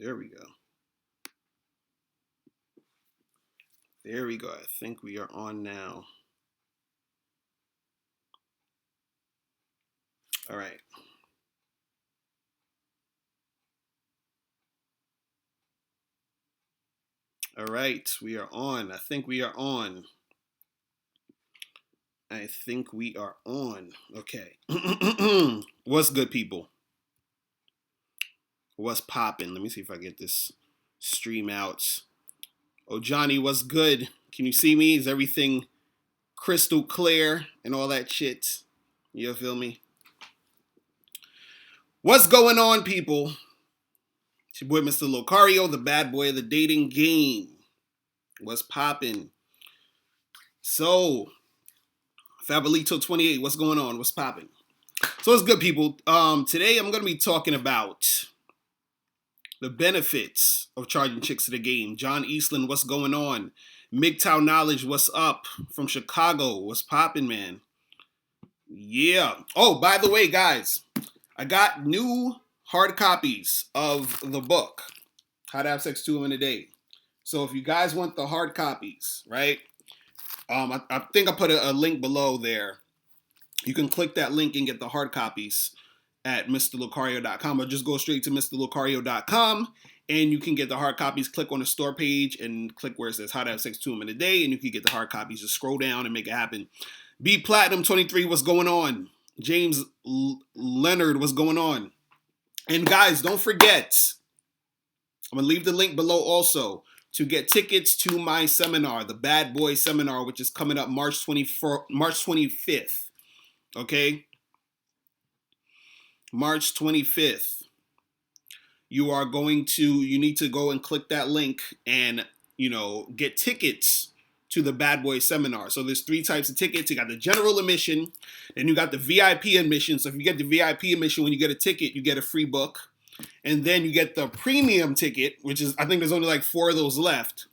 There we go. There we go. I think we are on now. All right. All right. We are on. I think we are on. I think we are on. Okay. What's good, people? What's popping? Let me see if I get this stream out. Oh, Johnny, what's good? Can you see me? Is everything crystal clear and all that shit? You feel me? What's going on, people? It's your boy, Mr. Locario, the bad boy of the dating game. What's popping? So, Fabulito28, what's going on? What's popping? So, it's good, people. Today, I'm going to be talking about the benefits of charging chicks to the game. John Eastland, what's going on? MGTOW Knowledge, what's up? From Chicago, what's popping, man? Yeah. Oh, by the way, guys, I got new hard copies of the book, How to Have Sex 2 Women a Day. So if you guys want the hard copies, right? I think I put a link below there. You can click that link and get the hard copies at mrlocario.com, or just go straight to mrlocario.com and you can get the hard copies. Click on the store page and click where it says How to Have Sex 2 Women a Day, and you can get the hard copies. Just scroll down and make it happen. B Platinum 23, what's going on? James Leonard, what's going on? And guys, don't forget, I'm going to leave the link below also to get tickets to my seminar, the Bad Boy Seminar, which is coming up March 25th. Okay? March 25th. You need to go and click that link and, get tickets to the Bad Boy Seminar. So there's 3 types of tickets. You got the general admission, then you got the VIP admission. So if you get the VIP admission, when you get a ticket, you get a free book. And then you get the premium ticket, which is, I think there's only like 4 of those left.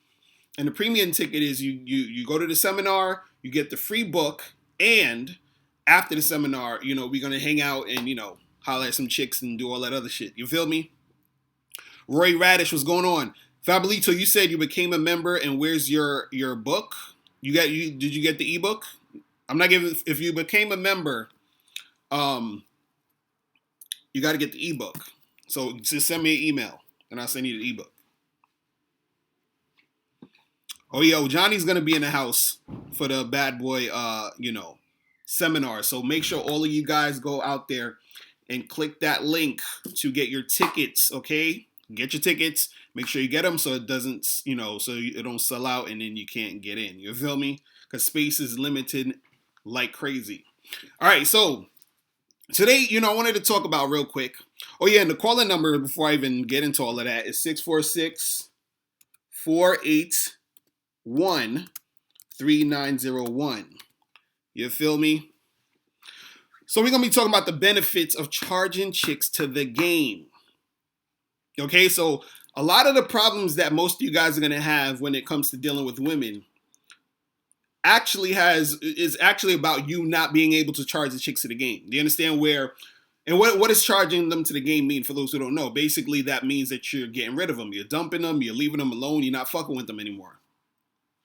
And the premium ticket is you go to the seminar, you get the free book, and after the seminar, we're going to hang out and, holler at some chicks and do all that other shit. You feel me? Roy Radish, what's going on? Fabulito, you said you became a member, and where's your book? Did you get the ebook? I'm not giving. If you became a member, you got to get the ebook. So just send me an email, and I'll send you the ebook. Oh, yo, Johnny's gonna be in the house for the Bad Boy, seminar. So make sure all of you guys go out there and click that link to get your tickets. Okay, get your tickets. Make sure you get them so it doesn't, so it don't sell out and then you can't get in. You feel me? Because space is limited like crazy. All right, so today, I wanted to talk about real quick. Oh, yeah, and the calling number, before I even get into all of that, is 646-481-3901. You feel me? So we're going to be talking about the benefits of charging chicks to the game. Okay, so a lot of the problems that most of you guys are going to have when it comes to dealing with women is actually about you not being able to charge the chicks to the game. Do you understand what does charging them to the game mean for those who don't know? Basically, that means that you're getting rid of them. You're dumping them. You're leaving them alone. You're not fucking with them anymore.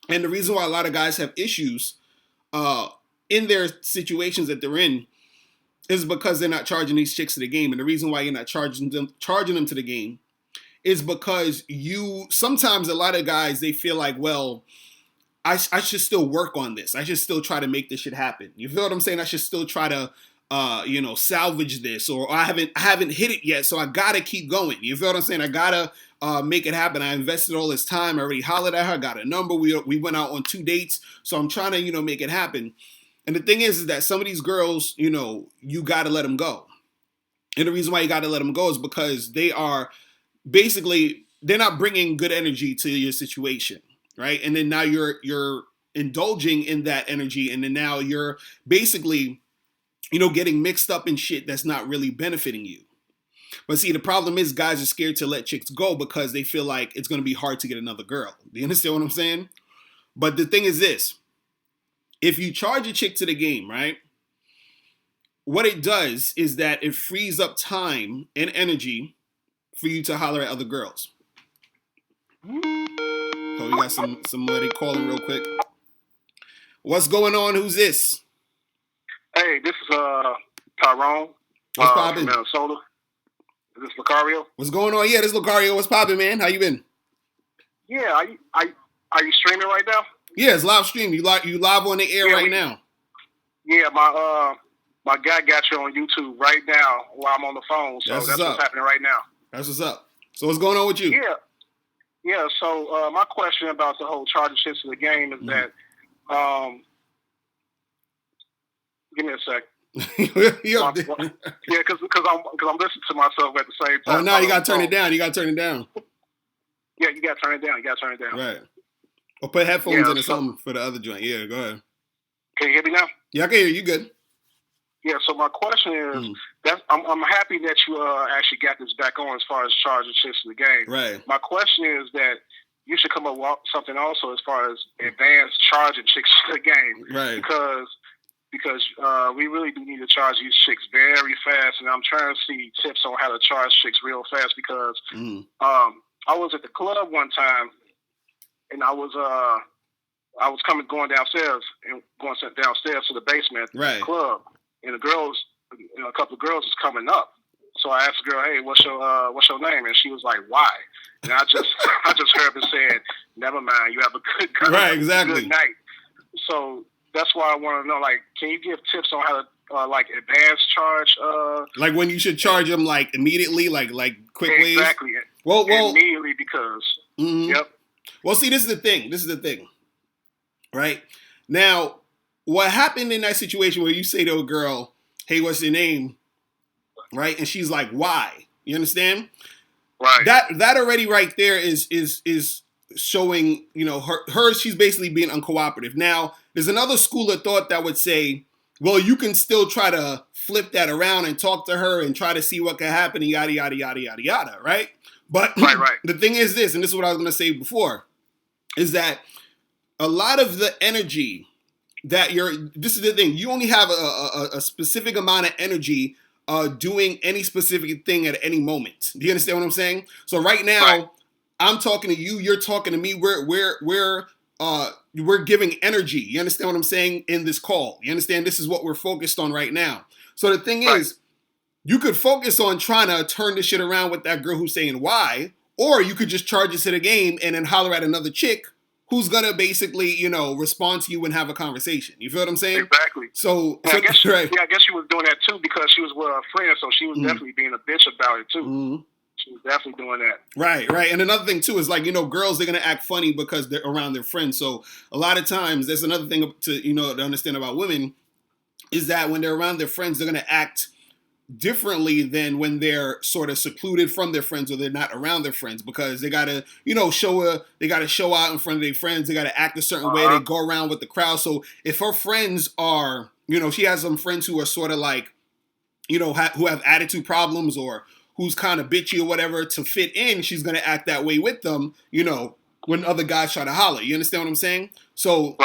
And the reason why a lot of guys have issues in their situations that they're in is because they're not charging these chicks to the game. And the reason why you're not charging them to the game is because sometimes a lot of guys, they feel like, well, I should still work on this. I should still try to make this shit happen. You feel what I'm saying? I should still try to, salvage this, or I haven't hit it yet, so I gotta keep going. You feel what I'm saying? I gotta make it happen. I invested all this time. I already hollered at her. Got a number. We went out on 2 dates, so I'm trying to, make it happen. And the thing is that some of these girls, you gotta let them go. And the reason why you gotta let them go is because they are basically, they're not bringing good energy to your situation, right? And then now you're indulging in that energy, and then now you're basically, getting mixed up in shit that's not really benefiting you. But see, the problem is guys are scared to let chicks go because they feel like it's going to be hard to get another girl. Do you understand what I'm saying? But the thing is this: if you charge a chick to the game, right, what it does is that it frees up time and energy for you to holler at other girls. Oh, we got somebody calling real quick. What's going on? Who's this? Hey, this is Tyrone from Minnesota. Is this Locario? What's going on? Yeah, this is Locario. What's poppin', man? How you been? Yeah, are you streaming right now? Yeah, it's live stream. You live on the air right now. Yeah, my guy got you on YouTube right now while I'm on the phone. So that's what's happening right now. That's what's up. So what's going on with you? Yeah. So my question about the whole charging shit to the game is that, give me a sec. Yeah, because I'm listening to myself at the same time. Oh no, you gotta turn it down. Yeah, you gotta turn it down. Right. Or put headphones in or something for the other joint. Yeah, go ahead. Can you hear me now? Yeah, I can hear you. Good. Yeah, so my question is that I'm happy that you actually got this back on as far as charging chicks in the game. Right. My question is that you should come up with something also as far as advanced charging chicks in the game. Right. Because we really do need to charge these chicks very fast, and I'm trying to see tips on how to charge chicks real fast because I was at the club one time, and I was going downstairs to the basement of the club, and a couple of girls was coming up. So I asked the girl, "Hey, what's your name?" And she was like, "Why?" And I just heard her saying, "Never mind, you have a good night." So that's why I want to know, like, can you give tips on how to like advanced charge? Like when you should charge them like immediately, like quick ways. Exactly. Well, immediately because. Yep. Well, see, this is the thing, right? Now, what happened in that situation where you say to a girl, "Hey, what's your name?" Right, and she's like, "Why?" You understand? Right. That already right there is showing, you know, her she's basically being uncooperative. Now, there's another school of thought that would say, well, you can still try to flip that around and talk to her and try to see what can happen and yada, yada, yada, yada, yada, right? But the thing is this, and this is what I was going to say before, is that a lot of the energy that this is the thing, you only have a specific amount of energy doing any specific thing at any moment. Do you understand what I'm saying? So right now, I'm talking to you, you're talking to me, we're giving energy. You understand what I'm saying in this call? You understand this is what we're focused on right now. So the thing is, you could focus on trying to turn this shit around with that girl who's saying why, or you could just charge it to the game and then holler at another chick who's gonna basically, you know, respond to you and have a conversation. You feel what I'm saying? Exactly. So I guess she was doing that too because she was with her friend, so she was definitely being a bitch about it too. She was definitely doing that. Right. And another thing too is like, you know, girls, they're gonna act funny because they're around their friends. So a lot of times, there's another thing to understand about women is that when they're around their friends, they're gonna act differently than when they're sort of secluded from their friends or they're not around their friends because they gotta, you know, show out in front of their friends. They gotta act a certain way. They go around with the crowd. So if her friends are, you know, she has some friends who are sort of like, you know, who have attitude problems or who's kind of bitchy or whatever to fit in, she's gonna act that way with them, you know, when other guys try to holler. You understand what I'm saying? So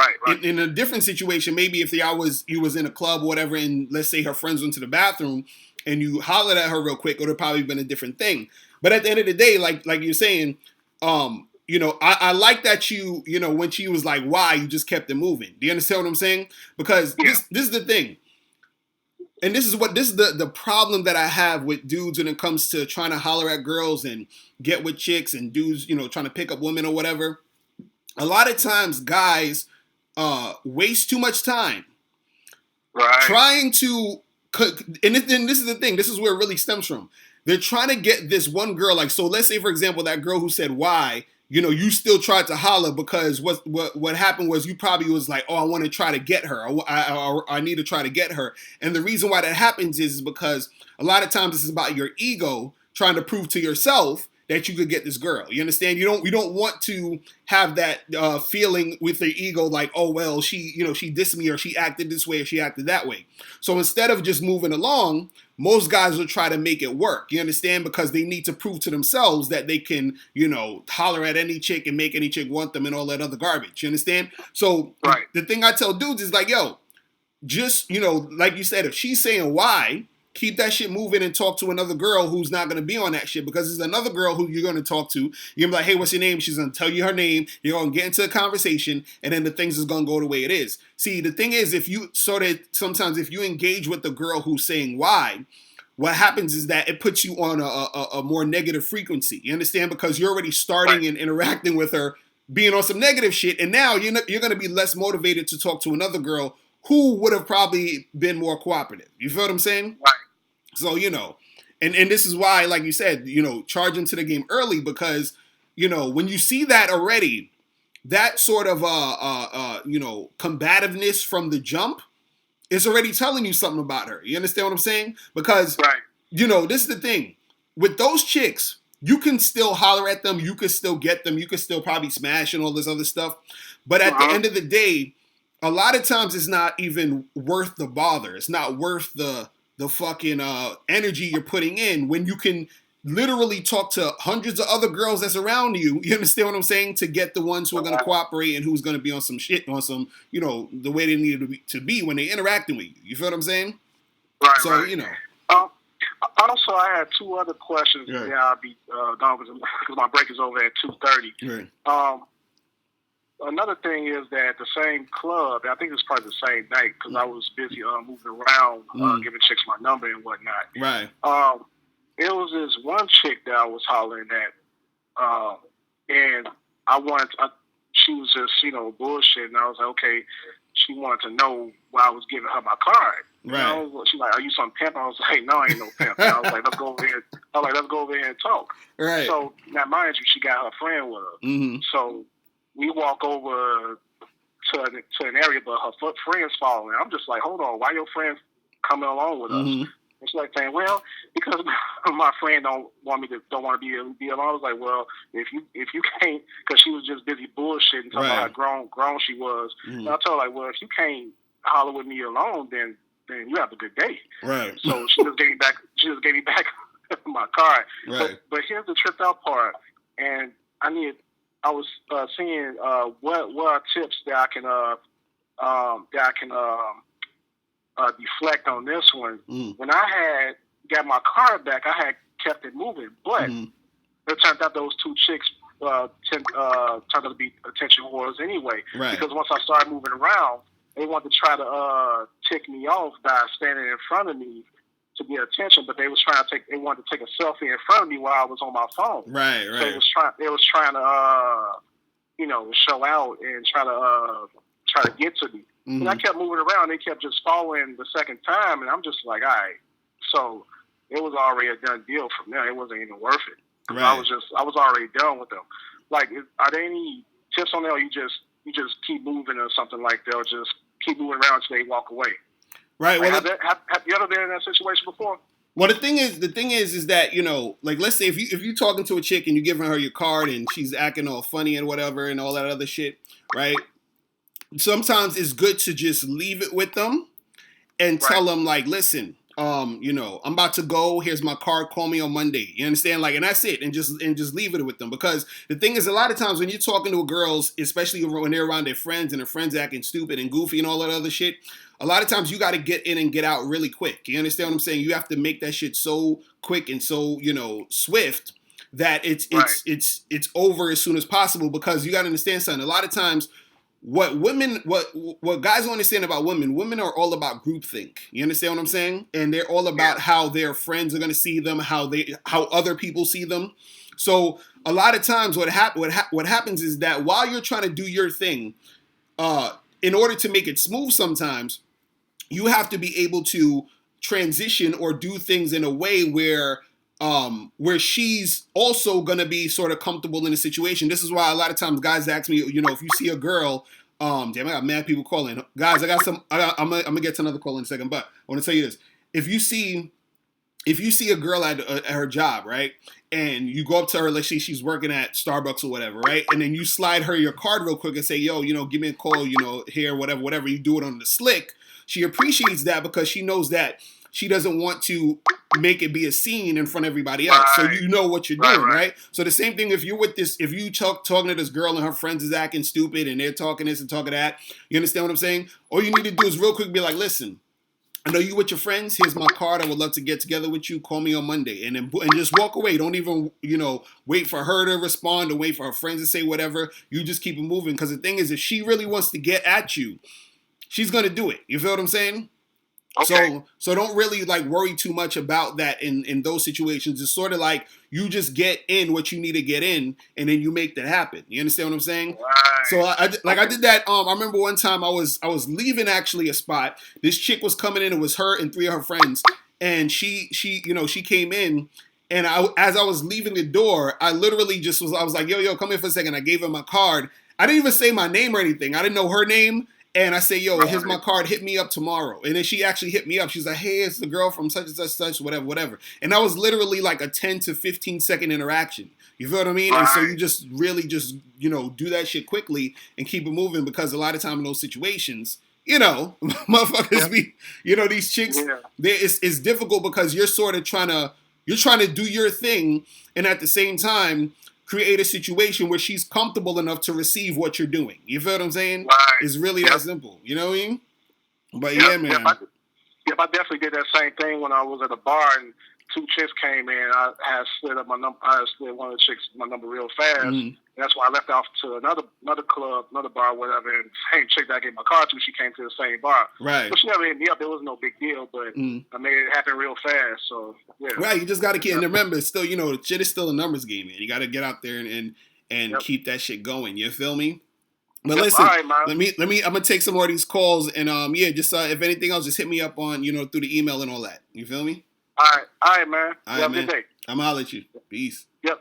in a different situation, maybe if you was in a club or whatever, and let's say her friends went to the bathroom and you hollered at her real quick, it would have probably been a different thing. But at the end of the day, like you're saying, you know, I like that you know, when she was like, why, you just kept it moving. Do you understand what I'm saying? Because this is the thing. And this is the problem that I have with dudes when it comes to trying to holler at girls and get with chicks and dudes, you know, trying to pick up women or whatever. A lot of times guys waste too much time trying to, and this is the thing, this is where it really stems from. They're trying to get this one girl, like, so let's say, for example, that girl who said why, you know, you still tried to holler because what happened was you probably was like, oh, I want to try to get her. I need to try to get her. And the reason why that happens is because a lot of times this is about your ego trying to prove to yourself that you could get this girl. You understand? You don't want to have that feeling with your ego like, oh, well, she dissed me or she acted this way or she acted that way. So instead of just moving along, most guys will try to make it work. You understand? Because they need to prove to themselves that they can, you know, holler at any chick and make any chick want them and all that other garbage. You understand? So the thing I tell dudes is like, yo, just, you know, like you said, if she's saying why, keep that shit moving and talk to another girl who's not gonna be on that shit, because there's another girl who you're gonna talk to. You're gonna be like, hey, what's your name? She's gonna tell you her name. You're gonna get into a conversation, and then the things is gonna go the way it is. See, the thing is, if you sometimes if you engage with the girl who's saying why, what happens is that it puts you on a more negative frequency. You understand? Because you're already starting and interacting with her, being on some negative shit, and now you're gonna be less motivated to talk to another girl who would have probably been more cooperative. You feel what I'm saying? Right. So, and this is why, like you said, charge into the game early, because, when you see that already, that sort of, combativeness from the jump is already telling you something about her. You understand what I'm saying? Because, this is the thing. With those chicks, you can still holler at them. You can still get them. You can still probably smash and all this other stuff. But at the end of the day, a lot of times it's not even worth the bother. It's not worth the fucking energy you're putting in when you can literally talk to hundreds of other girls that's around you. You understand what I'm saying? To get the ones who are going to cooperate and who's going to be on some shit, on some, the way they need to be when they're interacting with you. You feel what I'm saying? Right. So, Also, I had two other questions. Yeah, I'll be gone because my break is over at 2:30. Right. Another thing is that the same club, I think it's probably the same night because I was busy moving around, giving chicks my number and whatnot. Right. It was this one chick that I was hollering at, and she was just, bullshit, and I was like, okay, she wanted to know why I was giving her my card. Right. She's like, are you some pimp? I was like, no, I ain't no pimp. And I was like, let's go over here. Let's go over here and talk. Right. So now, mind you, she got her friend with her. Mm-hmm. So we walk over to an area, but her friend's following. I'm just like, hold on, why your friend's coming along with us? Mm-hmm. And she's like saying, well, because my friend don't want to be alone. I was like, well, if you can't, because she was just busy bullshitting, talking about how grown she was. Mm-hmm. And I told her, like, well, if you can't holler with me alone, then you have a good day. Right. So she just gave me back my card. Right. But here's the tripped out part, and I was seeing what are tips that I can deflect on this one. When I had got my card back, I had kept it moving, but it turned out those two chicks turned out to be attention whores anyway. Right. Because once I started moving around, they wanted to try to tick me off by standing in front of me to get attention, but they wanted to take a selfie in front of me while I was on my phone. Right. So they was trying to show out and try to get to me. And I kept moving around. They kept just following the second time, and I'm just like, all right. So it was already a done deal from there. It wasn't even worth it. Right. I was already done with them. Like, are there any tips on there, or you just keep moving or something like that, or just keep moving around until they walk away? Right. Like, have you ever been in that situation before? Well, the thing is that, like, let's say if you talking to a chick and you're giving her your card and she's acting all funny and whatever and all that other shit, right? Sometimes it's good to just leave it with them and tell them, like, listen, I'm about to go. Here's my card. Call me on Monday. You understand? Like, and that's it. And just leave it with them. Because the thing is, a lot of times when you're talking to girls, especially when they're around their friends and their friends acting stupid and goofy and all that other shit, a lot of times you got to get in and get out really quick. You understand what I'm saying? You have to make that shit so quick and so, swift that it's over as soon as possible, because you got to understand something. A lot of times what guys don't understand about women are all about groupthink. You understand what I'm saying? And they're all about how their friends are going to see them, how other people see them. So a lot of times what happens is that while you're trying to do your thing, in order to make it smooth, sometimes you have to be able to transition or do things in a way where she's also gonna be sort of comfortable in the situation. This is why a lot of times guys ask me, if you see a girl, damn, I got mad people calling. Guys, I'm gonna get to another call in a second, but I want to tell you this: if you see a girl at her job, right, and you go up to her, let's say she's working at Starbucks or whatever, right, and then you slide her your card real quick and say, yo, give me a call, here, whatever. You do it on the slick. She appreciates that because she knows that she doesn't want to make it be a scene in front of everybody else. So you know what you're doing, right? So the same thing if you talking to this girl and her friends is acting stupid and they're talking this and talking that, you understand what I'm saying? All you need to do is real quick be like, listen, I know you with your friends. Here's my card. I would love to get together with you. Call me on Monday, and just walk away. Don't even wait for her to respond or wait for her friends to say whatever. You just keep it moving. Because the thing is, if she really wants to get at you, she's gonna do it. You feel what I'm saying? Okay. So don't really like worry too much about that in those situations. It's sort of like you just get in what you need to get in, and then you make that happen. You understand what I'm saying? So Right. I did that. I remember one time I was leaving actually a spot. This chick was coming in. It was her and three of her friends, and she came in. And as I was leaving the door, I literally I was like, yo, come here for a second. I gave her my card. I didn't even say my name or anything. I didn't know her name. And I say, yo, here's my card. Hit me up tomorrow. And then she actually hit me up. She's like, hey, it's the girl from such and such, such, whatever. And that was literally like a 10 to 15-second interaction. You feel what I mean? Right. And so you just really just, do that shit quickly and keep it moving, because a lot of time in those situations, motherfuckers be, these chicks, it's difficult because you're sort of trying to do your thing, and at the same time create a situation where she's comfortable enough to receive what you're doing. You feel what I'm saying? Right. It's really that simple. You know what I mean? But yeah, man. I definitely did that same thing when I was at a bar and two chicks came in. I had slid up my number. I had slid one of the chicks my number real fast. Mm-hmm. That's why I left off to another club, another bar, whatever. And the same chick that I gave my card to, she came to the same bar. Right. But she never hit me up. It was no big deal, but I made it happen real fast. So yeah. Right. You just got to keep. And remember, it's still, shit is still a numbers game, man. You got to get out there and keep that shit going. You feel me? But listen, right, let me. I'm gonna take some more of these calls, and just if anything else, just hit me up on through the email and all that. You feel me? All right, man. All right, man. Good day. I'm gonna holler at you. Peace. Yep.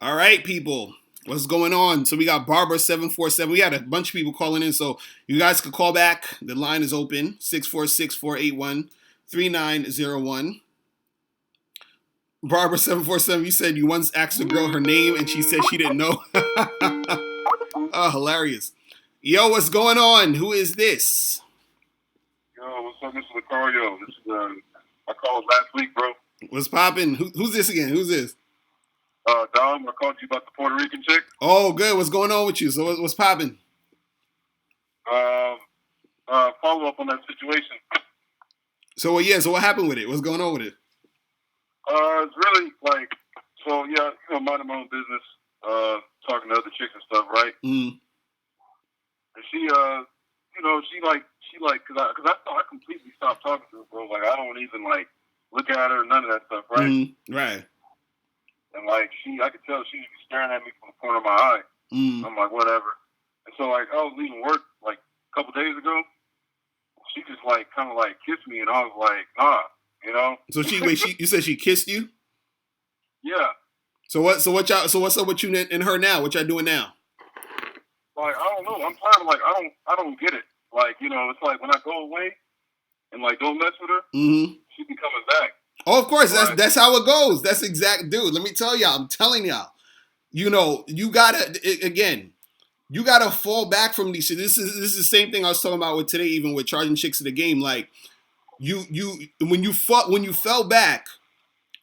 All right, people. What's going on? So we got Barbara 747. We had a bunch of people calling in, so you guys could call back. The line is open 646-481-3901. Barbara 747, you said you once asked a girl her name and she said she didn't know. Oh, hilarious. Yo, what's going on? Who is this? Yo, what's up? This is Locario. This is, I called last week, bro. What's poppin'? Who's this again? Who's this? Dom, I called you about the Puerto Rican chick. Oh, good. What's going on with you? So what's poppin'? Follow up on that situation. So what happened with it? What's going on with it? It's really like, minding my own business, talking to other chicks and stuff, right? Mm. And she, cause I completely stopped talking to her, bro. Like, I don't even, like, look at her, none of that stuff, right? Right. And, like, I could tell she was staring at me from the corner of my eye. I'm like, whatever. And so, like, I was leaving work, like, a couple days ago. She just, like, kind of, like, kissed me, and I was like, nah. So you said she kissed you? Yeah. So what's up with you and her now? What y'all doing now? Like, I don't know. I'm tired of, like, I don't get it. Like, it's like when I go away and, like, don't mess with her, she be coming back. Oh, of course. Right. That's how it goes. That's exact, dude. Let me tell y'all. I'm telling y'all. You gotta fall back from these shit. This is the same thing I was talking about with today, even with charging chicks to the game. Like, when you fell back,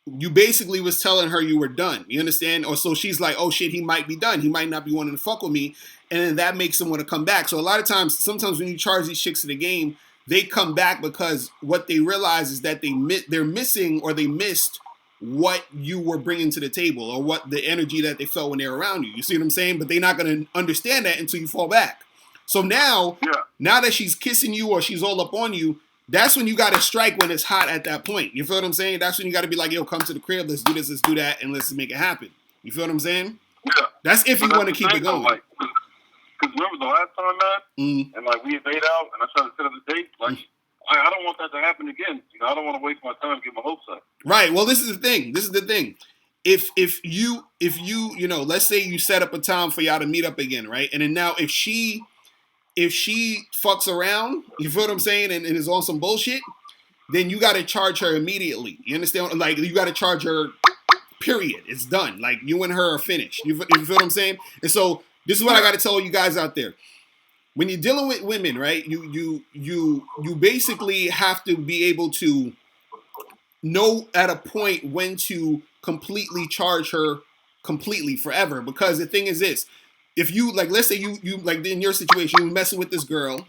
you basically was telling her you were done. You understand? Or so she's like, oh shit, he might be done. He might not be wanting to fuck with me, and then that makes them want to come back. So a lot of times, sometimes when you charge these chicks to the game, they come back because what they realize is that they're missing, or they missed what you were bringing to the table, or what the energy that they felt when they were around you. You see what I'm saying? But they're not going to understand that until you fall back. So now that she's kissing you or she's all up on you, that's when you got to strike when it's hot at that point. You feel what I'm saying? That's when you got to be like, yo, come to the crib. Let's do this. Let's do that. And let's make it happen. You feel what I'm saying? Yeah. That's if you want to keep it going. Because remember the last time, man? And, like, we had made out and I tried to set up a date. Like, I don't want that to happen again. I don't want to waste my time and get my hopes up. Right. Well, this is the thing. If you let's say you set up a time for y'all to meet up again, right? And then now if she fucks around, you feel what I'm saying, and is on some bullshit, then you got to charge her immediately. You understand? Like, you got to charge her, period. It's done. Like, you and her are finished. You feel what I'm saying? And so this is what I got to tell you guys out there. When you're dealing with women, right, you basically have to be able to know at a point when to completely charge her completely forever. Because the thing is this. If you, like, let's say you like in your situation, you messing with this girl,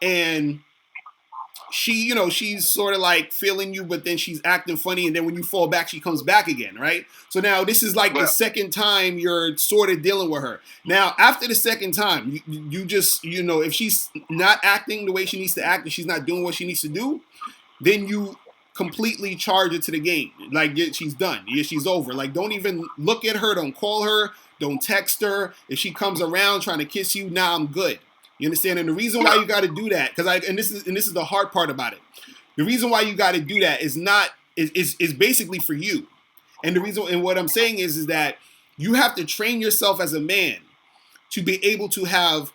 and she's sort of like feeling you, but then she's acting funny, and then when you fall back, she comes back again, right? So now this is like the second time you're sort of dealing with her. Now, after the second time, you just, if she's not acting the way she needs to act, and she's not doing what she needs to do, then you completely charge her to the game. Like, she's done. Yeah, she's over. Like, don't even look at her. Don't call her. Don't text her. If she comes around trying to kiss you, nah, I'm good. You understand? And the reason why you got to do that, and this is the hard part about it. The reason why you got to do that is basically for you. And the reason, and what I'm saying is that you have to train yourself as a man to be able to have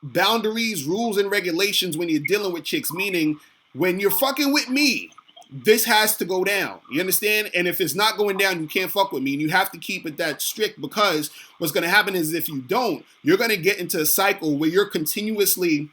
boundaries, rules, and regulations when you're dealing with chicks. Meaning, when you're fucking with me, this has to go down. You understand? And if it's not going down, you can't fuck with me. And you have to keep it that strict, because what's going to happen is if you don't, you're going to get into a cycle where you're continuously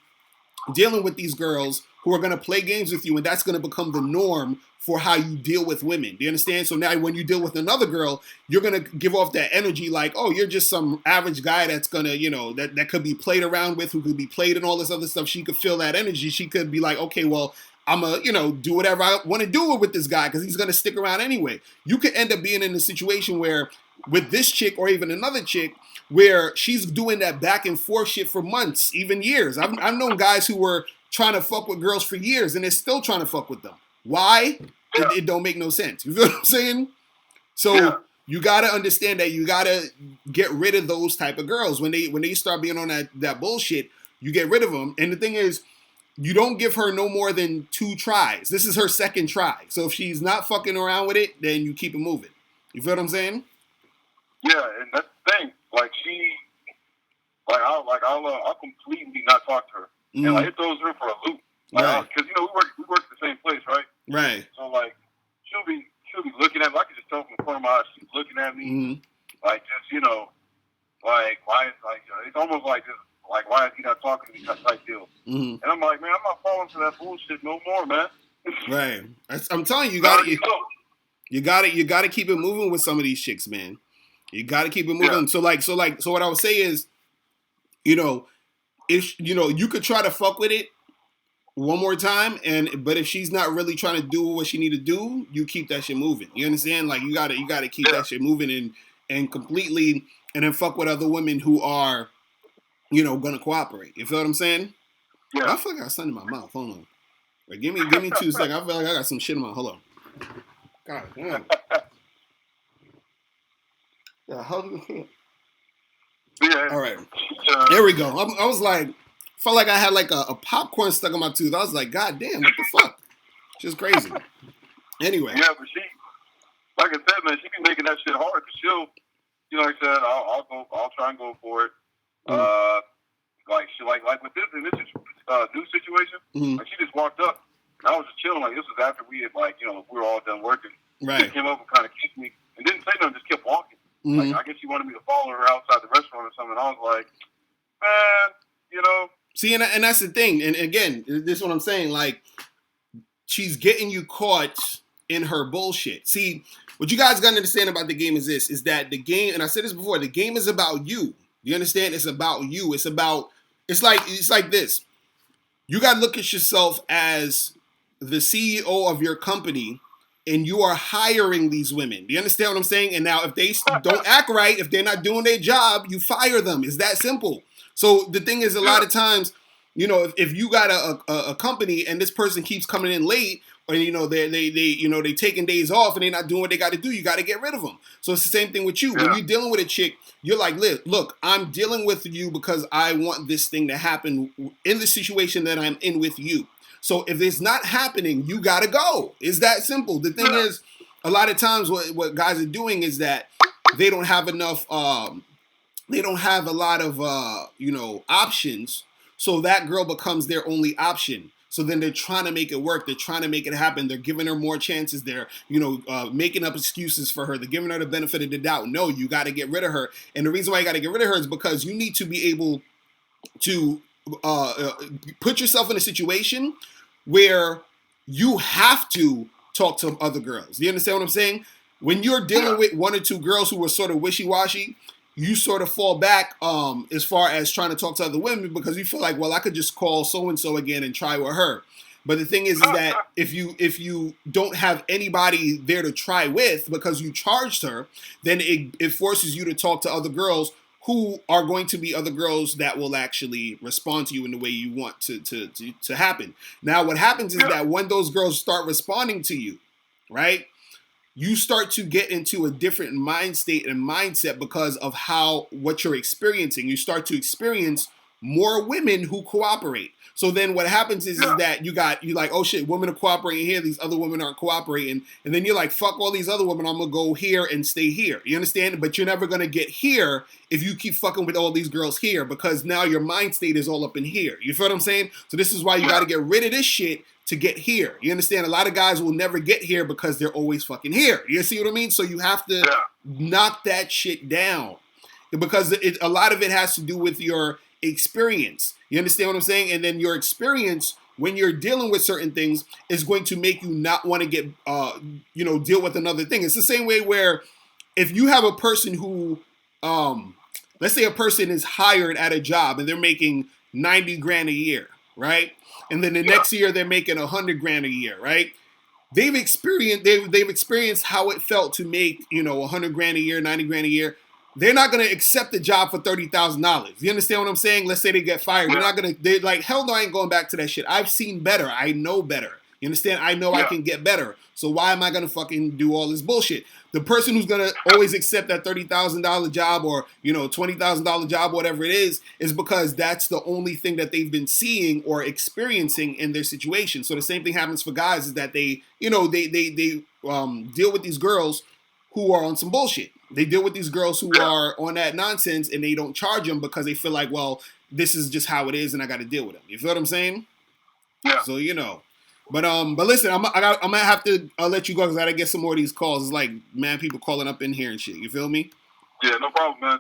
dealing with these girls who are going to play games with you, and that's going to become the norm for how you deal with women. Do you understand? So now when you deal with another girl, you're going to give off that energy like, oh, you're just some average guy that's going to, that could be played around with, who could be played and all this other stuff. She could feel that energy. She could be like, okay, well, I'm going to, do whatever I want to do with this guy because he's going to stick around anyway. You could end up being in a situation where with this chick or even another chick where she's doing that back and forth shit for months, even years. I've known guys who were trying to fuck with girls for years and they're still trying to fuck with them. Why? It don't make no sense. You feel what I'm saying? So you got to understand that you got to get rid of those type of girls. When they start being on that bullshit, you get rid of them. And the thing is, you don't give her no more than 2 tries. This is her second try. So if she's not fucking around with it, then you keep it moving. You feel what I'm saying? Yeah, and that's the thing. Like I'll completely not talk to her, and like it throws her for a loop. Like, because we work at the same place, right? Right. So like she'll be looking at me. I can just tell from the corner of my eye she's looking at me, like just like why is it's almost like this. Like, why is he not talking to me type deal? And I'm like, man, I'm not falling for that bullshit no more, man. Right. I'm telling you, you got to keep it moving with some of these chicks, man. You got to keep it moving. Yeah. So what I would say is, if you could try to fuck with it one more time, but if she's not really trying to do what she need to do, you keep that shit moving. You understand? Like you gotta keep that shit moving and completely, and then fuck with other women who are, gonna cooperate. You feel what I'm saying? Yeah. I feel like I got something in my mouth. Hold on. Wait, give me 2 seconds. I feel like I got some shit in my mouth. Hold on. God damn. Yeah, how do you feel? Yeah. All right. There we go. I was like, felt like I had like a popcorn stuck in my tooth. I was like, God damn, what the fuck? Just crazy. Anyway. Yeah, but she, like I said, man, she be making that shit hard. Cause she'll, like I said, I'll try and go for it. Like she like with this in this new situation, like she just walked up and I was just chilling. Like this was after we had we were all done working. Right. She came up and kind of kissed me and didn't say nothing, just kept walking. Like I guess she wanted me to follow her outside the restaurant or something. I was like, man, See, and that's the thing. And again, this is what I'm saying. Like she's getting you caught in her bullshit. See, what you guys got to understand about the game is that the game, and I said this before, the game is about you. You understand? It's about you. It's like this. You got to look at yourself as the CEO of your company, and you are hiring these women. Do you understand what I'm saying? And now if they don't act right, if they're not doing their job, you fire them. It's that simple. So the thing is, a lot of times, if you got a company and this person keeps coming in late, or they taking days off and they're not doing what they got to do, you got to get rid of them. So it's the same thing with you. Yeah. When you're dealing with a chick, you're like, look, I'm dealing with you because I want this thing to happen in the situation that I'm in with you. So if it's not happening, you got to go. It's that simple. The thing is, a lot of times what guys are doing is that they don't have enough, they don't have a lot of, options. So that girl becomes their only option. So then they're trying to make it work. They're trying to make it happen. They're giving her more chances. They're, making up excuses for her. They're giving her the benefit of the doubt. No, you got to get rid of her. And the reason why you got to get rid of her is because you need to be able to put yourself in a situation where you have to talk to other girls. Do you understand what I'm saying? When you're dealing with 1 or 2 girls who are sort of wishy-washy, you sort of fall back as far as trying to talk to other women because you feel like, well, I could just call so-and-so again and try with her. But the thing is that if you don't have anybody there to try with because you charged her, then it forces you to talk to other girls who are going to be other girls that will actually respond to you in the way you want to happen. Now, what happens is that when those girls start responding to you, right, you start to get into a different mind state and mindset because of what you're experiencing. You start to experience more women who cooperate. So then what happens is that you like, oh shit, women are cooperating here, these other women aren't cooperating. And then you're like, fuck all these other women, I'm gonna go here and stay here. You understand? But you're never gonna get here if you keep fucking with all these girls here, because now your mind state is all up in here. You feel what I'm saying? So this is why you gotta get rid of this shit to get here. You understand? A lot of guys will never get here because they're always fucking here. You see what I mean? So you have to knock that shit down, because a lot of it has to do with your experience. You understand what I'm saying? And then your experience when you're dealing with certain things is going to make you not want to get, deal with another thing. It's the same way where if you have a person who, let's say a person is hired at a job and they're making 90 grand a year, right? And then the next year they're making 100 grand a year, right? They've experienced how it felt to make, 100 grand a year, 90 grand a year. They're not going to accept the job for $30,000. You understand what I'm saying? Let's say they get fired. They're like, hell no, I ain't going back to that shit. I've seen better. I know better. You understand? I know I can get better. So why am I going to fucking do all this bullshit? The person who's going to always accept that $30,000 job or, $20,000 job, whatever it is because that's the only thing that they've been seeing or experiencing in their situation. So the same thing happens for guys is that they deal with these girls who are on some bullshit. They deal with these girls who are on that nonsense and they don't charge them because they feel like, well, this is just how it is and I got to deal with them. You feel what I'm saying? Yeah. So, But listen, I'm gonna have to let you go because I gotta get some more of these calls. It's like, man, people calling up in here and shit. You feel me? Yeah, no problem, man.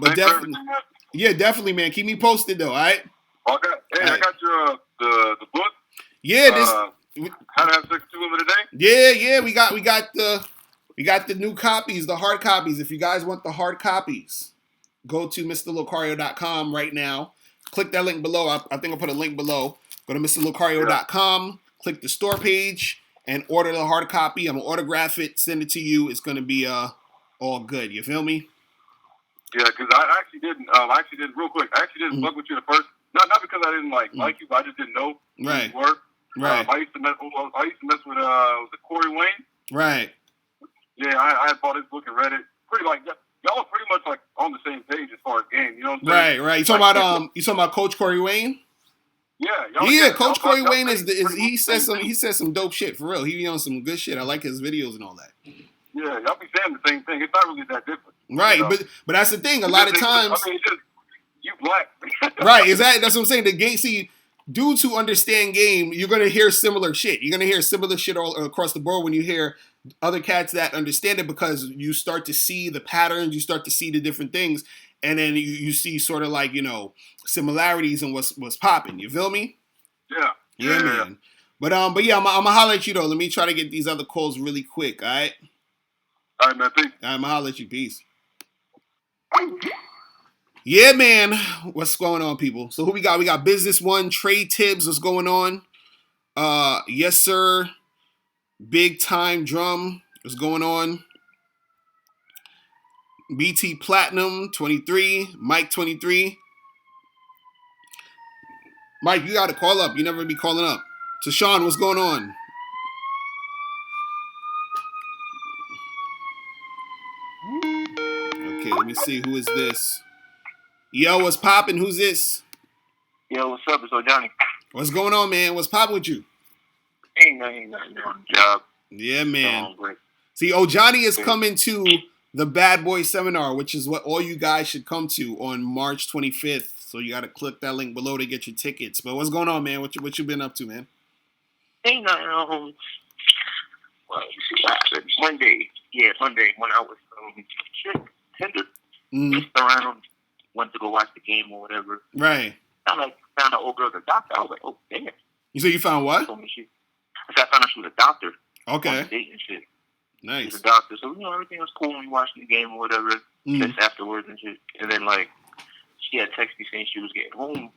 But definitely, definitely, man. Keep me posted though. All right. Okay. Hey, I got your the book. Yeah, How to Have Sex with 2 Women a Day. Yeah. We got the new copies, the hard copies. If you guys want the hard copies, go to MrLocario.com right now. Click that link below. I think I'll put a link below. Go to MrLocario.com. Click the store page and order the hard copy. I'm gonna autograph it, send it to you. It's gonna be all good. You feel me? Yeah, because I actually didn't real quick. I actually didn't fuck with you at first. Not because I didn't like you, but I just didn't know who you were. Right. I used to mess with was it Corey Wayne? Right. Yeah, I bought his book and read it. Pretty like y'all are pretty much like on the same page as far as game. You know what I'm saying? Right. You talking about Coach Corey Wayne? Yeah, Coach Corey Wayne he says some dope shit for real. He be on some good shit. I like his videos and all that. Yeah, y'all be saying the same thing. It's not really that different. Right, but that's the thing. A lot of times, it's just you black. Right, that's what I'm saying. The game, see, dudes who understand game, you're gonna hear similar shit. You're gonna hear similar shit all across the board when you hear other cats that understand it, because you start to see the patterns, you start to see the different things, and then you see sort of like, similarities in what's popping. You feel me? Yeah, man. But yeah, I'm gonna holler at you though. Let me try to get these other calls really quick. All right. All right, man. Peace. All right, I'm gonna holler at you. Peace. Yeah, man. What's going on, people? So who we got? We got Business One, Trey Tibbs. What's going on? Yes, sir. Big Time Drum. What's going on? BT Platinum 23. Mike 23. Mike, you got to call up. You never be calling up. Tashawn, what's going on? Okay, let me see. Who is this? Yo, what's poppin'? Who's this? Yo, what's up? It's Johnny. What's going on, man? What's poppin' with you? Ain't nothing on the job. Yeah, man. See, Johnny is coming to the Bad Boy Seminar, which is what all you guys should come to on March 25th. So you got to click that link below to get your tickets. But what's going on, man? What you been up to, man? Ain't nothing on. Well, Monday when I was tender, around, went to go watch the game or whatever. Right. Found an old girl, the doctor. I was like, oh damn. You said you found what? I found out she was a doctor. Okay. On date and shit. Nice. She was a doctor, so everything was cool when we watched the game or whatever. Just afterwards and shit, and then like she had texted me saying she was getting home,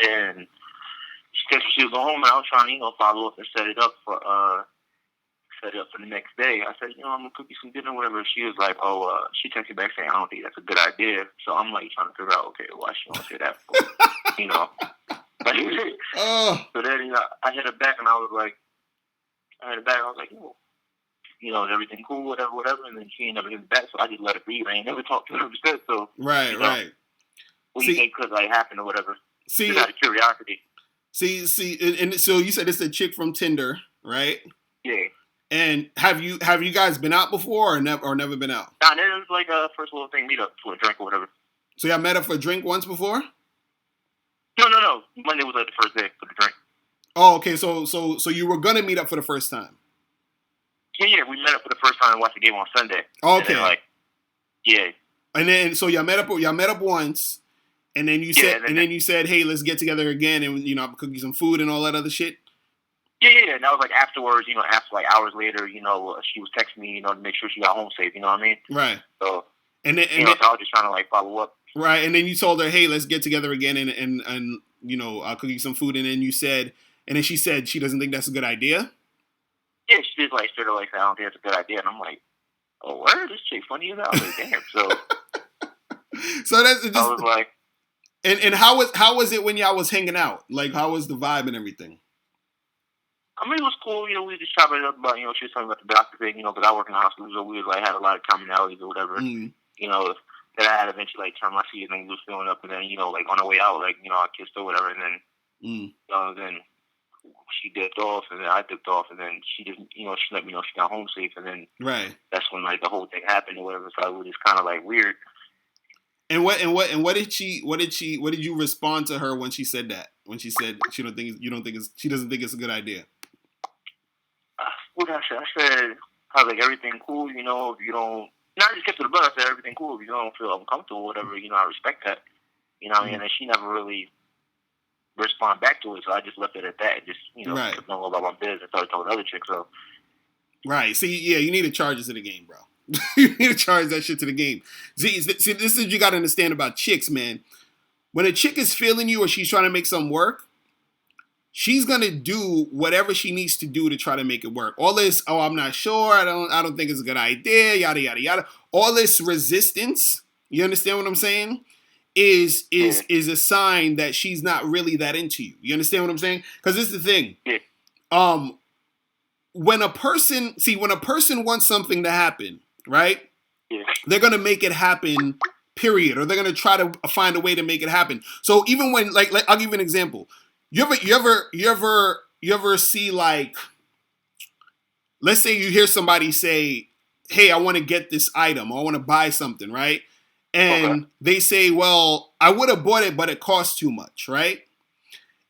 and she Because she was home, and I was trying to, you know, follow up and set it up for the next day. I said, you know, I'm gonna cook you some dinner, whatever. She was like, oh, she texted back saying, I don't think that's a good idea. So I'm like trying to figure out, okay, why she don't say that for, you know. So then, you know, I hit her back, and I was like, you know, is everything cool, whatever. And then she ain't never hit me back, so I just let it be. I ain't never talked to her since. So right. What do you think could like happen or whatever? Just out of curiosity. See, and so you said it's a chick from Tinder, right? Yeah. And have you guys been out before or never been out? Nah, it was like a first little thing, meet up for a drink or whatever. So y'all met up for a drink once before? No. Monday was like the first day for the drink. Oh, okay. So you were gonna meet up for the first time? Yeah, we met up for the first time and watched the game on Sunday. Okay. And then, yeah. And then so y'all met up once, and then you said, hey, let's get together again, and you know, I'll cook you some food and all that other shit. Yeah. And that was like afterwards, you know, after like hours later, you know, she was texting me, you know, to make sure she got home safe. You know what I mean? Right. So so I was just trying to like follow up. Right, and then you told her, hey, let's get together again, and you know, I'll cook you some food, and then she said she doesn't think that's a good idea. Yeah, she just like straight up like I don't think that's a good idea, and I'm like, oh, where this chick funny as hell? Like, damn. So that's just, I was like, and how was it when y'all was hanging out? Like, how was the vibe and everything? I mean, it was cool. You know, we were just chopping it up about, you know, she was talking about the doctor thing, you know, because I work in the hospital, so we like had a lot of commonalities or whatever. Mm-hmm. You know, that I had eventually like turned my seat and was filling up, and then, you know, like on the way out, like, you know, I kissed her or whatever, and then then she dipped off, and then I dipped off, and then she just, you know, she let me know she got home safe, and then that's when like the whole thing happened or whatever. So it was just kind of like weird. And what did you respond to her when she said that? When she said she doesn't think it's a good idea. What did I say? I said, I was like, everything cool, you know, if you don't, not just get to the blood, I said, everything cool, if you don't feel uncomfortable or whatever, you know, I respect that. You know what I mean? And she never really responded back to it, so I just left it at that. Just, you know, kept knowing about my business and started telling other chicks, so. Right. See, yeah, you need to charge it to the game, bro. You need to charge that shit to the game. See, this is what you got to understand about chicks, man. When a chick is feeling you or she's trying to make something work, she's gonna do whatever she needs to do to try to make it work. All this, oh, I'm not sure, I don't think it's a good idea, yada yada yada. All this resistance, you understand what I'm saying? Is a sign that she's not really that into you. You understand what I'm saying? Because this is the thing. When a person wants something to happen, right? They're gonna make it happen. Period. Or they're gonna try to find a way to make it happen. So even when, like I'll give you an example. You ever see, like, let's say you hear somebody say, hey, I want to get this item, or I want to buy something, right? And they say, well, I would have bought it, but it costs too much, right?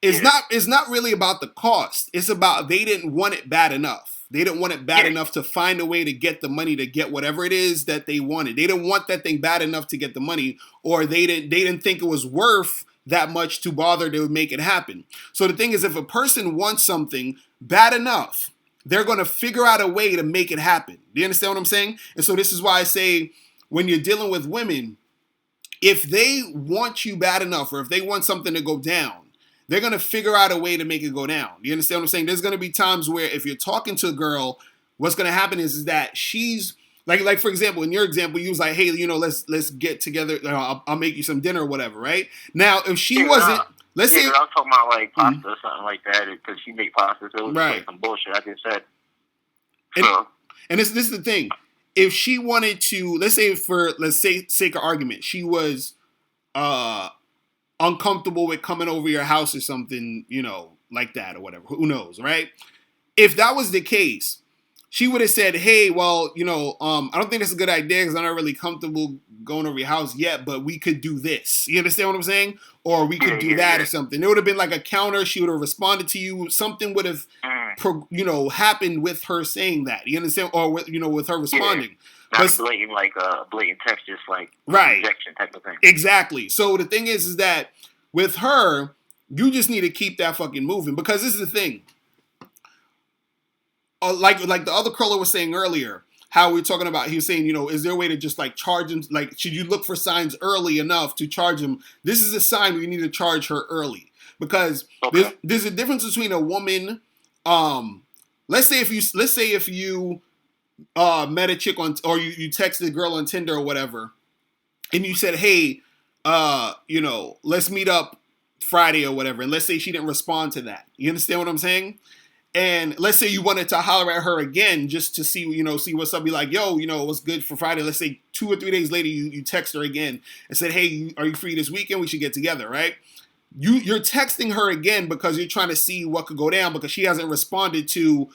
It's not really about the cost. It's about they didn't want it bad enough. They didn't want it bad enough to find a way to get the money to get whatever it is that they wanted. They didn't want that thing bad enough to get the money, or they didn't think it was worth that much to bother to make it happen. So the thing is, if a person wants something bad enough, they're going to figure out a way to make it happen. Do you understand what I'm saying? And so this is why I say, when you're dealing with women, if they want you bad enough, or if they want something to go down, they're going to figure out a way to make it go down. You understand what I'm saying? There's going to be times where if you're talking to a girl, what's going to happen is that she's like, for example, in your example, you was like, hey, you know, let's get together. I'll make you some dinner or whatever, right? Now, if she wasn't, let's say, I was talking about like pasta or something like that, because she made pasta, so it was like some bullshit. I just said. And this is the thing. If she wanted to, let's say sake of argument, she was uncomfortable with coming over your house or something, you know, like that or whatever. Who knows, right? If that was the case, she would have said, hey, well, you know, I don't think that's a good idea because I'm not really comfortable going over your house yet, but we could do this. You understand what I'm saying? Or we could do that or something. It would have been like a counter. She would have responded to you. Something would have, happened with her saying that. You understand? Or, with her responding. Not blatant, like blatant text, just like rejection type of thing. Exactly. So the thing is that with her, you just need to keep that fucking moving, because this is the thing. Like the other caller was saying earlier, how we were talking about, he was saying, is there a way to just like charge him? Like, should you look for signs early enough to charge him? This is a sign we need to charge her early. because there's a difference between a woman. Let's say if you met a chick on, or you texted a girl on Tinder or whatever, and you said, hey, let's meet up Friday or whatever, and let's say she didn't respond to that. You understand what I'm saying? And let's say you wanted to holler at her again just to see what's up. Be like, yo, what's good for Friday? Let's say 2 or 3 days later, you text her again and said, hey, are you free this weekend? We should get together, right? You're texting her again because you're trying to see what could go down because she hasn't responded to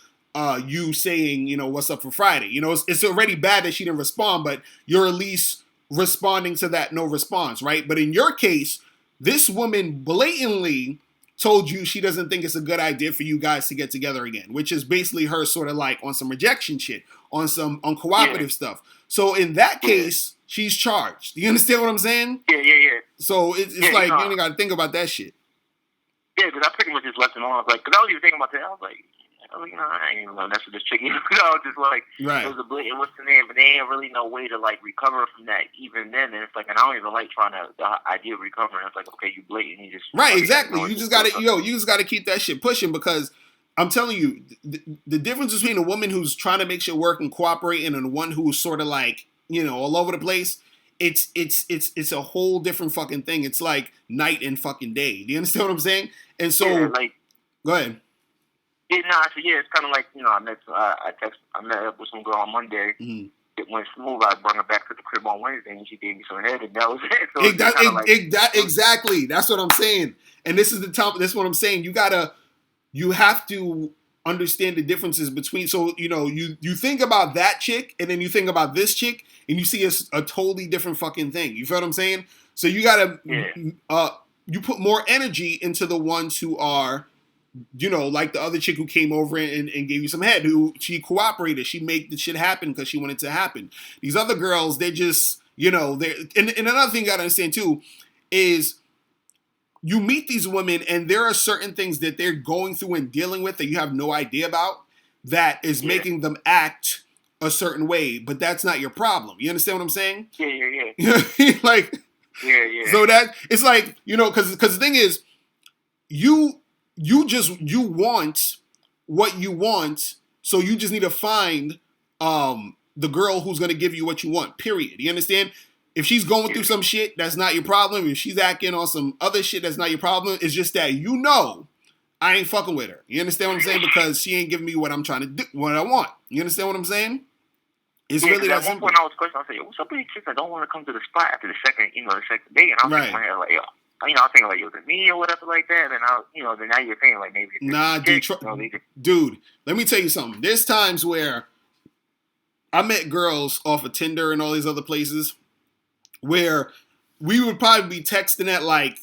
you saying, what's up for Friday. It's already bad that she didn't respond, but you're at least responding to that no response, right? But in your case, this woman blatantly told you she doesn't think it's a good idea for you guys to get together again, which is basically her sort of like on some rejection shit, on cooperative stuff. So in that case, she's charged. You understand what I'm saying? Yeah. So it's like, you ain't got to think about that shit. Yeah, because I pretty much just left him on. I was like, because I was even thinking about that. I was like, I ain't even gonna mess with this chick. I was just like, right. It was a blatant, what's the name? But they ain't really no way to like recover from that even then. And it's like, and I don't even like the idea of recovering. It's like, okay, you blatant, you just right, exactly. You just gotta keep that shit pushing because I'm telling you, the difference between a woman who's trying to make shit work and cooperating and one who's sort of like all over the place. It's a whole different fucking thing. It's like night and fucking day. Do you understand what I'm saying? And so, go ahead. Yeah, it's kind of like I met up with some girl on Monday. Mm-hmm. It went smooth. I brought her back to the crib on Wednesday, and she gave me some head, and that was it. So exactly. That's what I'm saying. And this is this is what I'm saying. You have to understand the differences between. So you think about that chick, and then you think about this chick, and you see a totally different fucking thing. You feel what I'm saying? So you gotta you put more energy into the ones who are. Like the other chick who came over and gave you some head, who she cooperated. She made the shit happen because she wanted it to happen. These other girls, they just, and another thing you gotta understand too, is you meet these women and there are certain things that they're going through and dealing with that you have no idea about that is making them act a certain way, but that's not your problem. You understand what I'm saying? Yeah. Like, yeah. So that, it's like, because the thing is, you want what you want, so you just need to find the girl who's going to give you what you want, period. You understand? If she's going through some shit, that's not your problem. If she's acting on some other shit, that's not your problem. It's just that I ain't fucking with her. You understand what I'm saying? Because she ain't giving me what I'm trying to do, what I want. You understand what I'm saying? It's really that simple. At one point I was questioning, I said, what's up with these chicks that don't want to come to the spot after the second day? And I was thinking in my head, like, yo. I was thinking like, was it me or whatever like that? And then now you're thinking like maybe it's nah, dude, let me tell you something. There's times where I met girls off of Tinder and all these other places where we would probably be texting at like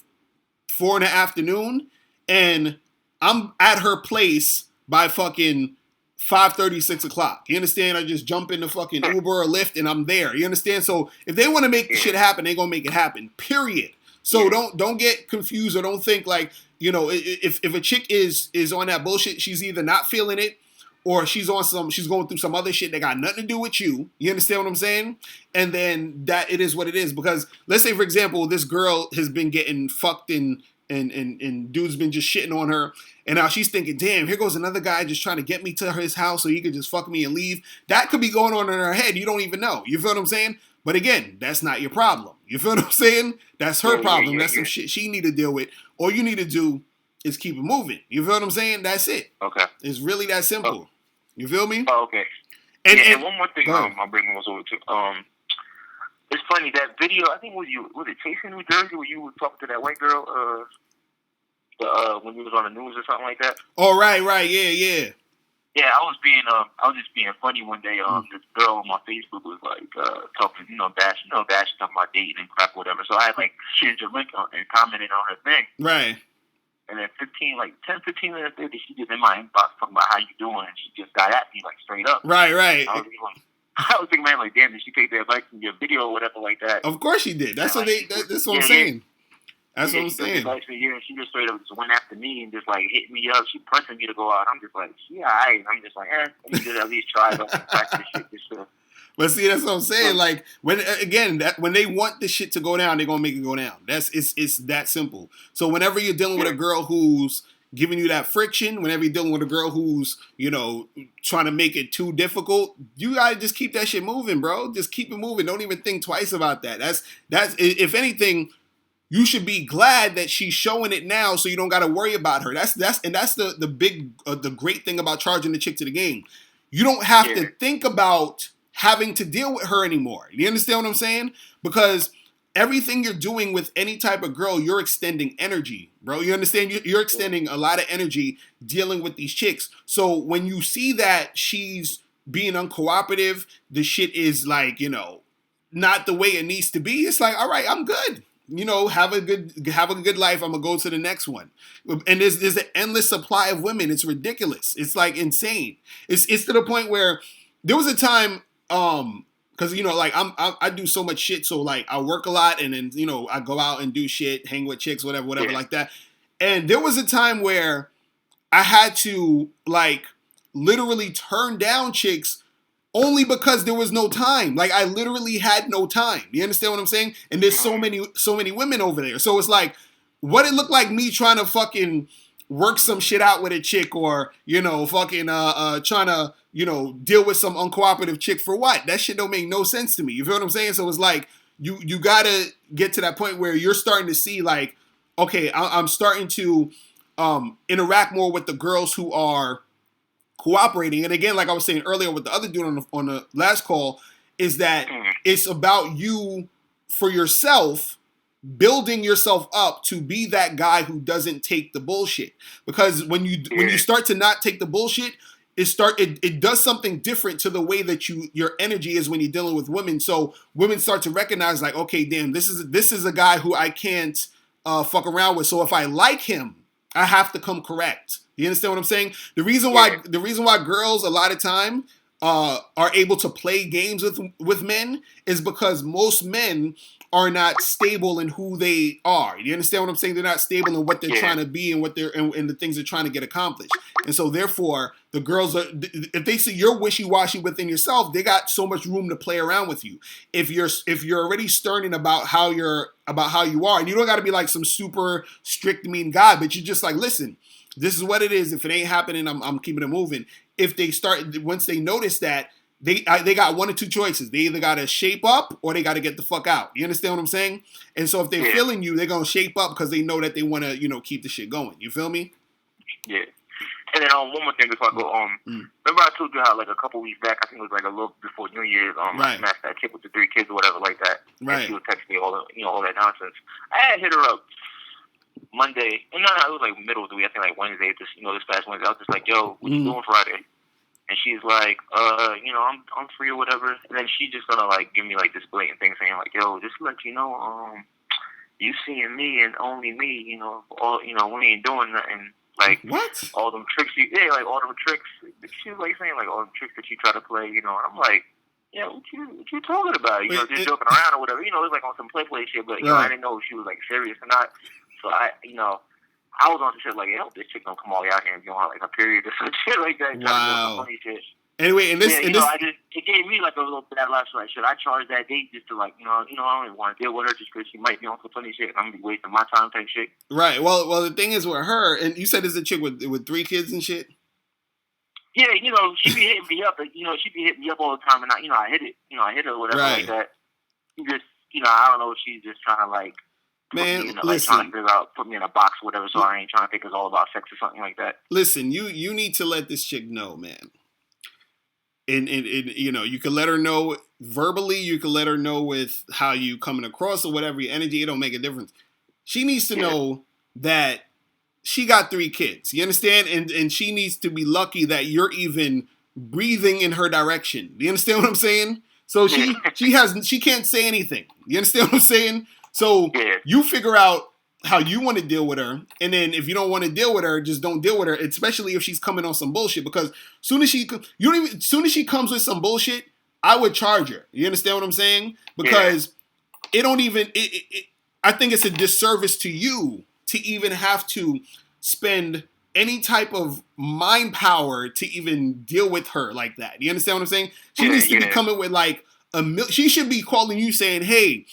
4 in the afternoon, and I'm at her place by fucking 5:30, 6 o'clock. You understand? I just jump in the fucking Uber or Lyft and I'm there. You understand? So if they want to make the shit happen, they're gonna make it happen. Period. So don't get confused or don't think like, if a chick is on that bullshit, she's either not feeling it or she's going through some other shit that got nothing to do with you. You understand what I'm saying? And then that it is what it is. Because let's say, for example, this girl has been getting fucked and dude's been just shitting on her. And now she's thinking, damn, here goes another guy just trying to get me to his house so he could just fuck me and leave. That could be going on in her head. You don't even know. You feel what I'm saying? But again, that's not your problem. You feel what I'm saying? That's her problem. That's some shit she need to deal with. All you need to do is keep it moving. You feel what I'm saying? That's it. Okay. It's really that simple. You feel me? Oh, okay. And one more thing I'm bringing us over to. It's funny, that video, I think was it Chasing New Jersey where you were talking to that white girl when you was on the news or something like that? Oh, right, yeah. Yeah, I was just being funny one day. This girl on my Facebook was like talking, bashing talking about dating and crap, whatever. So I had like shared your link and commented on her thing. Right. And then 10, 15 minutes later, she just in my inbox talking about how you doing, and she just got at me like straight up. Right. I was thinking, man, like, damn, did she take that advice from your video or whatever like that? Of course she did. That's what I'm saying. That's what I'm saying. She just straight up just went after me and just like hit me up. She pressing me to go out. I'm just like, yeah, I'm just like, let me just at least try to practice shit. But see, that's what I'm saying. Like when they want the shit to go down, they're gonna make it go down. It's that simple. So whenever you're dealing with a girl who's giving you that friction, whenever you're dealing with a girl who's, trying to make it too difficult, you gotta just keep that shit moving, bro. Just keep it moving. Don't even think twice about that. That's if anything, you should be glad that she's showing it now, so you don't gotta worry about her. That's the great thing about charging the chick to the game. You don't have to think about having to deal with her anymore. You understand what I'm saying? Because everything you're doing with any type of girl, you're extending energy, bro. You understand? You're extending a lot of energy dealing with these chicks. So when you see that she's being uncooperative, the shit is like, not the way it needs to be, it's like, all right, I'm good. Have a good life. I'm gonna go to the next one. And there's an endless supply of women. It's ridiculous. It's like insane. It's to the point where there was a time, because I do so much shit. So like I work a lot, and then I go out and do shit, hang with chicks, whatever, like that. And there was a time where I had to like literally turn down chicks only because there was no time. Like I literally had no time. You understand what I'm saying? And there's so many women over there. So it's like, what it looked like me trying to fucking work some shit out with a chick, or fucking trying to deal with some uncooperative chick for what? That shit don't make no sense to me. You feel what I'm saying? So it's like you gotta get to that point where you're starting to see like, okay, I'm starting to interact more with the girls who are cooperating. And again, like I was saying earlier with the other dude on the last call, is that it's about you for yourself, building yourself up to be that guy who doesn't take the bullshit. Because when you start to not take the bullshit, it does something different to the way that your energy is when you're dealing with women. So women start to recognize like, okay, damn, this is a guy who I can't fuck around with. So if I like him, I have to come correct. You understand what I'm saying? The reason why girls a lot of time are able to play games with men is because most men are not stable in who they are. You understand what I'm saying? They're not stable in what they're trying to be and what and the things they're trying to get accomplished. And so therefore, the girls are, if they see you're wishy-washy within yourself, they got so much room to play around with you. If you're already stern about how you are, and you don't got to be like some super strict mean guy, but you're just like, listen, this is what it is. If it ain't happening, I'm keeping it moving. If they once they notice that, they got one or two choices. They either got to shape up or they got to get the fuck out. You understand what I'm saying? And so if they're feeling you, they're going to shape up because they know that they want to, keep the shit going. You feel me? Yeah. And then one more thing before I go, remember I told you how like a couple weeks back, I think it was like a little before New Year's, I smashed that chick with the 3 kids or whatever like that. Right. And she would text me all that nonsense. I had hit her up Monday, and it was like middle of the week, I think like Wednesday, this past Wednesday. I was just like, yo, what you doing Friday? And she's like, I'm free or whatever. And then she's just gonna like give me like this blatant thing saying like, yo, just to let you know, you seeing me and only me, all we ain't doing nothing. Like what? All them tricks like all them tricks. She's like saying like all the tricks that you try to play, and I'm like, yeah, what you talking about? Just joking around or whatever. It was like on some play shit, but I didn't know if she was like serious or not. So I was on some shit like, I hope this chick don't come all out here and be on like a period or some shit like that. Wow. Funny shit. Anyway, and this, it gave me like a little bit of that like, should I charge that date just to like, I don't even want to deal with her just because she might be on some funny shit and I'm gonna be wasting my time type shit. Right. Well, the thing is with her, and you said it's a chick with 3 kids and shit. Yeah, she be hitting me up, she be hitting me up all the time, and I hit it, I hit her or whatever like that. Just, I don't know if she's just trying to like. Man, listen. Like trying to put me in a box or whatever, so I ain't trying to think it's all about sex or something like that. Listen, you need to let this chick know, man. And you can let her know verbally, you can let her know with how you coming across or whatever, your energy, it don't make a difference. She needs to know that she got 3 kids. You understand? And she needs to be lucky that you're even breathing in her direction. Do you understand what I'm saying? So she can't say anything. You understand what I'm saying? So you figure out how you want to deal with her, and then if you don't want to deal with her, just don't deal with her. Especially if she's coming on some bullshit. Because soon as she comes with some bullshit, I would charge her. You understand what I'm saying? Because it don't even. I think it's a disservice to you to even have to spend any type of mind power to even deal with her like that. You understand what I'm saying? She needs to be coming with like she should be calling you saying, hey,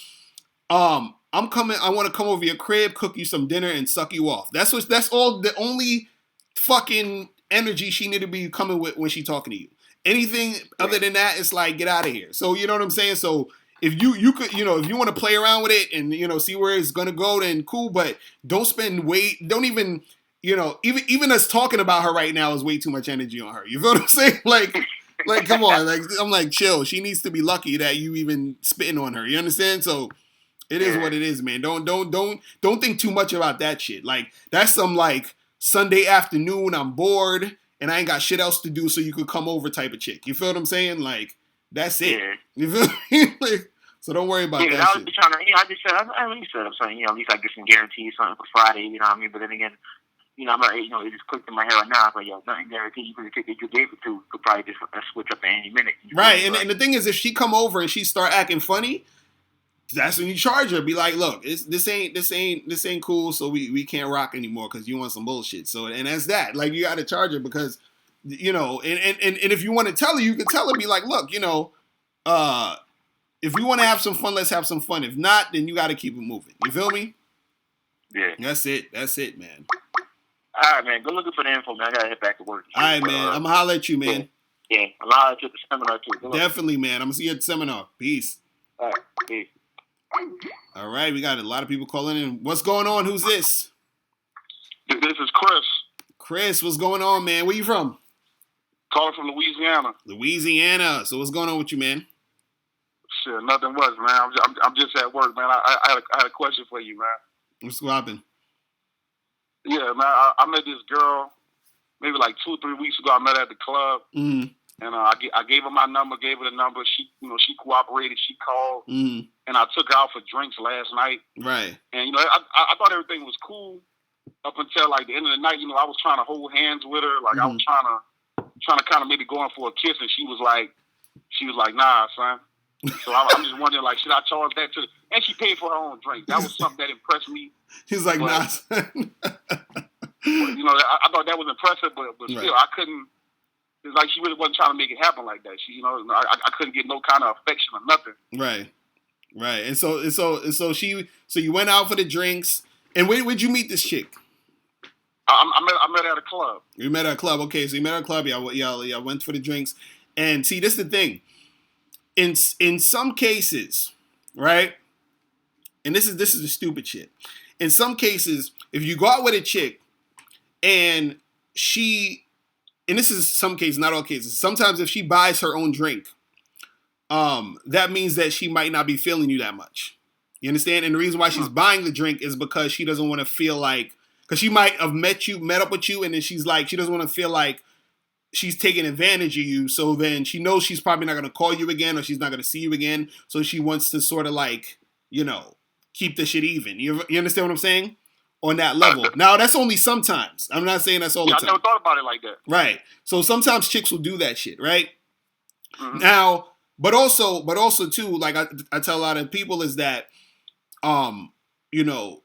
I'm coming, I want to come over your crib, cook you some dinner, and suck you off. That's all the only fucking energy she need to be coming with when she talking to you. Anything other than that, it's like, get out of here. So you know what I'm saying? So if you could, you know, if you want to play around with it and, you know, see where it's gonna go, then cool, but don't even, you know, even us talking about her right now is way too much energy on her. You feel what I'm saying? Like come on, like I'm like, chill. She needs to be lucky that you even spitting on her. You understand? So it is what it is, man. Don't think too much about that shit. Like that's some like Sunday afternoon, I'm bored and I ain't got shit else to do, so you could come over type of chick. You feel what I'm saying? Like that's it. Yeah. You feel me? Like, so don't worry about that I was shit. trying to, you know, I just said, I'm saying, you know, at least I get some guarantees, something for Friday, you know what I mean? But then again, you know, it just clicked in my head right now. I was like, yo, nothing guaranteed. You could take you gave it to could probably just switch up at any minute. Right, and the thing is, if she come over and she start acting funny, that's when you charge her. Be like, look, this ain't cool. So we can't rock anymore because you want some bullshit. So and that's that. Like you got to charge her because, you know, and if you want to tell her, you can tell her. Be like, look, you know, if we want to have some fun, let's have some fun. If not, then you got to keep it moving. You feel me? Yeah. That's it, man. All right, man. Go looking for the info, man. I gotta head back to work. All right, man. I'm gonna holler at you, man. Yeah. I'm gonna holler at you at the seminar too. Definitely, man. I'm gonna see you at the seminar. Peace. All right. Peace. All right, we got a lot of people calling in. What's going on? Who's this? This is Chris. Chris, what's going on, man? Where you from? Calling from Louisiana. Louisiana. So what's going on with you, man? Shit, nothing much, man. I'm just at work, man. I had a question for you, man. What's happening? Yeah, man. I met this girl maybe like 2 or 3 weeks ago. I met her at the club, and I gave her my number, gave her the number. She cooperated. She called, and I took her out for drinks last night. Right. And you know, I thought everything was cool up until like the end of the night. You know, I was trying to hold hands with her, like I was trying to kind of maybe going for a kiss, and she was like, nah, son. So I'm just wondering, like, should I charge that to? And she paid for her own drink. That was something that impressed me. He's like, nah. You know, I thought that was impressive, but still, I couldn't. It's like she really wasn't trying to make it happen like that. She, you know, I couldn't get no kind of affection or nothing. Right. And so you went out for the drinks. And where'd you meet this chick? I met her at a club. You met her at a club. Okay, so you met her at a club. Y'all went for the drinks. And see, this is the thing. In some cases, right? And this is the stupid shit. In some cases, if you go out with a chick and this is some cases, not all cases. Sometimes if she buys her own drink, that means that she might not be feeling you that much. You understand? And the reason why she's buying the drink is because she doesn't want to feel like, because she might have met up with you, and then she's like, she doesn't want to feel like she's taking advantage of you. So then she knows she's probably not going to call you again, or she's not going to see you again. So she wants to sort of like, you know, keep the shit even. You understand what I'm saying? On that level. Now, that's only sometimes. I'm not saying that's all the time. I never thought about it like that. Right. So sometimes chicks will do that shit, right? Now, but also too, like I tell a lot of people is that, you know,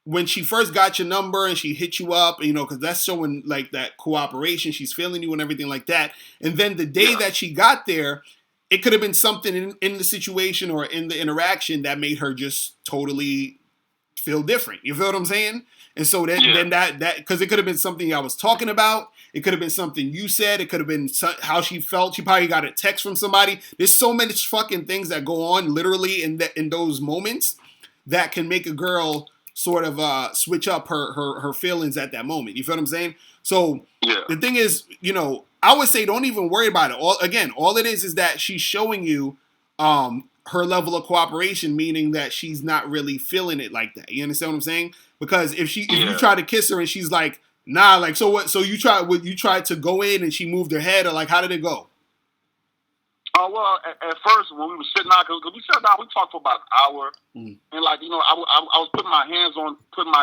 when she first got your number and she hit you up, you know, because that's showing like that cooperation, she's feeling you and everything like that. And then the day that she got there, it could have been something in the situation or in the interaction that made her just totally feel different. You feel what I'm saying? And so then that because it could have been something I was talking about. It could have been something you said. It could have been how she felt. She probably got a text from somebody. There's so many fucking things that go on literally in those moments that can make a girl sort of switch up her feelings at that moment. You feel what I'm saying? So the thing is, you know, I would say don't even worry about it. All it is that she's showing you her level of cooperation, meaning that she's not really feeling it like that. You understand what I'm saying? Because if you try to kiss her and she's like, nah, like, so what? So you tried to go in and she moved her head, or like, how did it go? Well, at first when we were sitting down, because we sat down, we talked for about an hour, and like, you know, I was putting my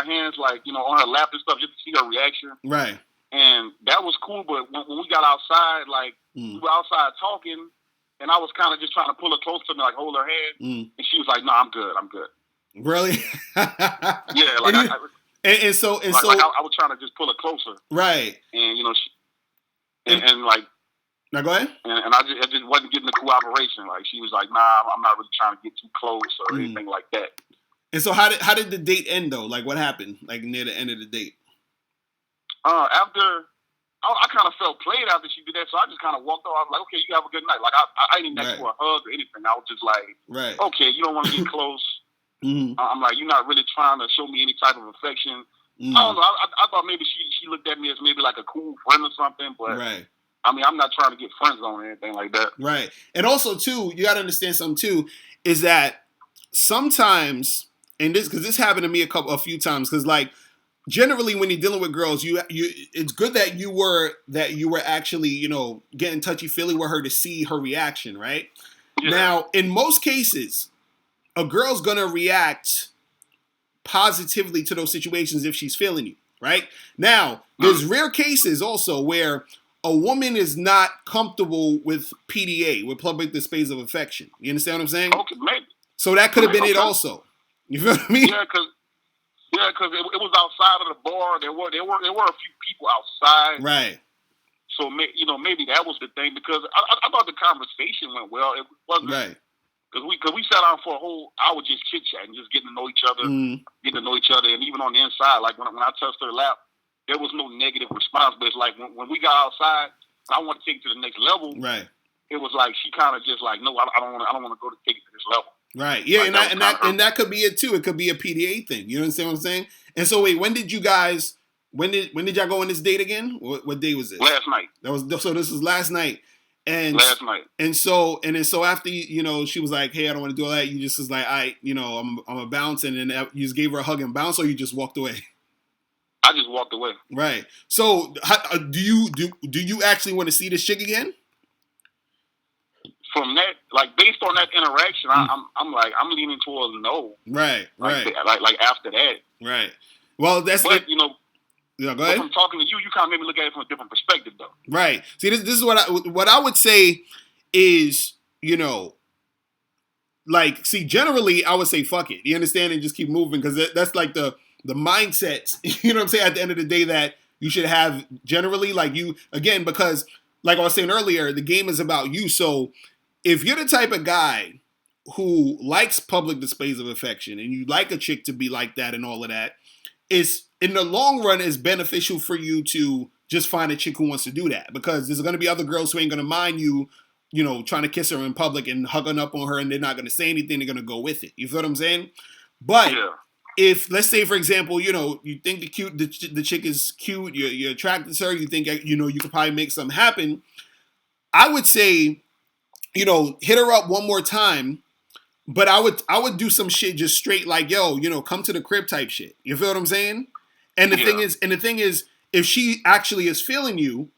hands like, you know, on her lap and stuff just to see her reaction. Right. And that was cool, but when we got outside, like we were outside talking, and I was kind of just trying to pull her close to me, like hold her hand, and she was like, "No, I'm good. Really? Yeah, like And so like I was trying to just pull her closer, right? And and like. Now go ahead. And I just wasn't getting the cooperation. Like she was like, "Nah, I'm not really trying to get too close or anything like that." And so how did the date end though? Like what happened? Like near the end of the date? After I kind of felt played after she did that, so I just kind of walked off. I was like, "Okay, you have a good night." Like I didn't ask for a hug or anything. I was just like, "Okay, you don't want to get close." I'm like, "You're not really trying to show me any type of affection." I don't know. I thought maybe she looked at me as maybe like a cool friend or something, but. I mean, I'm not trying to get friends on or anything like that. Right. And also, too, you got to understand something, too, is that sometimes, and because this happened to me a few times, because, like, generally when you're dealing with girls, it's good that you were actually, getting touchy-feely with her to see her reaction, right? Yeah. Now, in most cases, a girl's going to react positively to those situations if she's feeling you, right? Now, there's rare cases also where a woman is not comfortable with PDA, with public displays of affection. You understand what I'm saying? Okay, maybe. So that could have been it also. You feel what I mean? Yeah, because it was outside of the bar. There were a few people outside. Right. So maybe that was the thing, because I thought the conversation went well. It wasn't right. Because we sat down for a whole hour just chit chatting, just getting to know each other, and even on the inside, like when I touched her lap. There was no negative response, but it's like when we got outside, I want to take it to the next level. Right. It was like she kind of just like, no, I don't want to go to take it to this level. Right. Yeah, like and that could be it too. It could be a PDA thing. You understand what I'm saying? And so wait, when did y'all go on this date again? What day was this? Last night. So this was last night. And last night. And so after she was like, hey, I don't want to do all that. You just was like, I'm a bounce, and then you just gave her a hug and bounce, or you just walked away. I just walked away. Right. So, do you actually want to see this chick again? From that, like based on that interaction, I'm leaning towards no. Right. Right. Like after that. Right. Well, that's. But go ahead. From talking to you, you kind of made me look at it from a different perspective, though. Right. See, this is what I would say is, like, see, generally I would say fuck it. You understand, and just keep moving, because that's like the mindset, you know what I'm saying, at the end of the day that you should have generally, like you, again, because like I was saying earlier, the game is about you. So if you're the type of guy who likes public displays of affection and you like a chick to be like that and all of that, it's in the long run is beneficial for you to just find a chick who wants to do that, because there's going to be other girls who ain't going to mind you, trying to kiss her in public and hugging up on her, and they're not going to say anything. They're going to go with it. You feel what I'm saying? But if, let's say, for example, you think the chick is cute, you're attracted to her, you think, you could probably make something happen, I would say, hit her up one more time, but I would do some shit just straight like, yo, come to the crib type shit. You feel what I'm saying? And the thing is, if she actually is feeling you,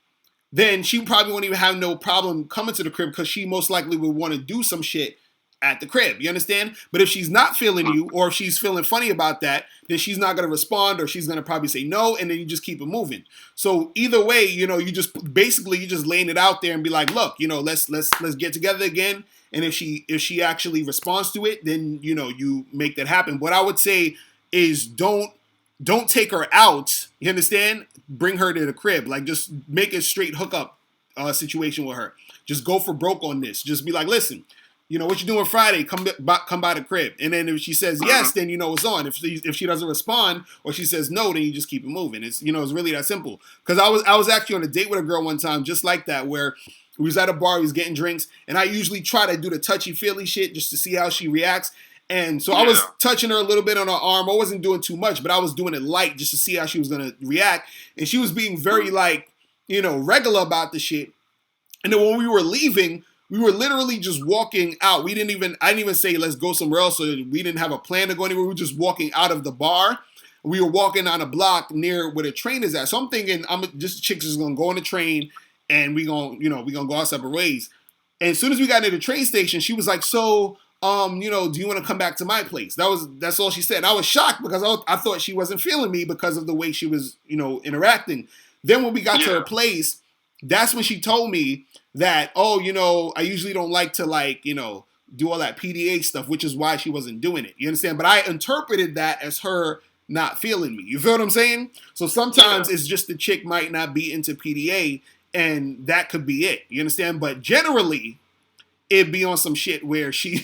then she probably won't even have no problem coming to the crib, because she most likely would want to do some shit at the crib. You understand? But if she's not feeling you, or if she's feeling funny about that, then she's not going to respond, or she's going to probably say no, and then you just keep it moving. So either way, you just laying it out there and be like, look, let's get together again. And if she actually responds to it, then you make that happen. What I would say is don't take her out. You understand? Bring her to the crib. Like, just make a straight hookup situation with her. Just go for broke on this. Just be like, listen, what you doing Friday? Come by the crib. And then if she says yes, then it's on. If she doesn't respond, or she says no, then you just keep it moving. It's it's really that simple. Because I was actually on a date with a girl one time just like that, where we was at a bar, we was getting drinks, and I usually try to do the touchy-feely shit just to see how she reacts. And so I was touching her a little bit on her arm. I wasn't doing too much, but I was doing it light just to see how she was going to react. And she was being very, regular about the shit. And then when we were leaving, we were literally just walking out. I didn't even say, let's go somewhere else. So we didn't have a plan to go anywhere. We were just walking out of the bar. We were walking on a block near where the train is at. So I'm thinking, this chick's just going to go on the train, and we going to go our separate ways. And as soon as we got near the train station, she was like, so, do you want to come back to my place? That's all she said. And I was shocked, because I thought she wasn't feeling me because of the way she was, interacting. Then when we got to her place, that's when she told me that, I usually don't like to do all that PDA stuff, which is why she wasn't doing it. You understand? But I interpreted that as her not feeling me. You feel what I'm saying? So sometimes it's just the chick might not be into PDA, and that could be it. You understand? But generally, it'd be on some shit where she,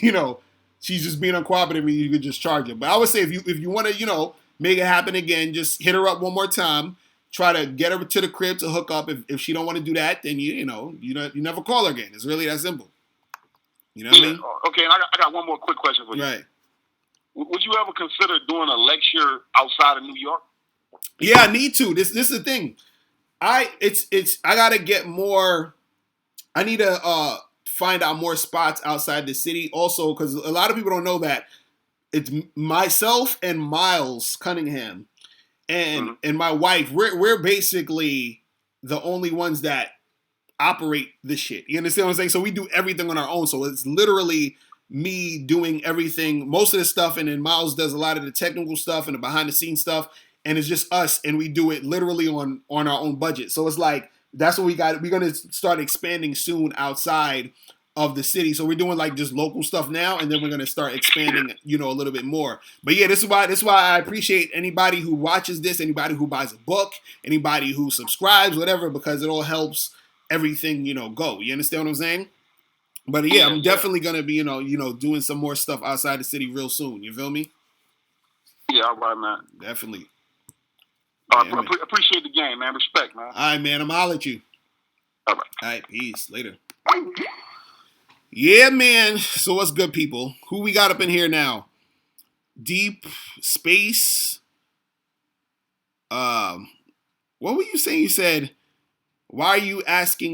she's just being uncooperative and you could just charge her. But I would say if you want to, make it happen again, just hit her up one more time. Try to get her to the crib to hook up. If she don't want to do that, then you never call her again. It's really that simple. You know what I mean? Okay, and I got one more quick question for you. Right. Would you ever consider doing a lecture outside of New York? Yeah, I need to. This is the thing. I gotta get more. I need to find out more spots outside the city. Also, because a lot of people don't know that it's myself and Miles Cunningham and my wife. We're basically the only ones that operate this shit. You understand what I'm saying? So we do everything on our own. So it's literally me doing everything, most of the stuff, and then Miles does a lot of the technical stuff and the behind the scenes stuff, and it's just us, and we do it literally on our own budget. So it's like that's what we got. We're gonna start expanding soon outside of the city. So we're doing like just local stuff now, and then we're gonna start expanding, a little bit more. But yeah, this is why I appreciate anybody who watches this, anybody who buys a book, anybody who subscribes, whatever, because it all helps everything, go. You understand what I'm saying? But yeah, I'm definitely gonna be, doing some more stuff outside the city real soon. You feel me? Yeah, all right, man. Definitely. Appreciate the game, man. Respect, man. All right, man. I'm holler at you. All right. All right, peace. Later. Yeah, man. So what's good, people? Who we got up in here now? Deep Space. What were you saying? You said, why are you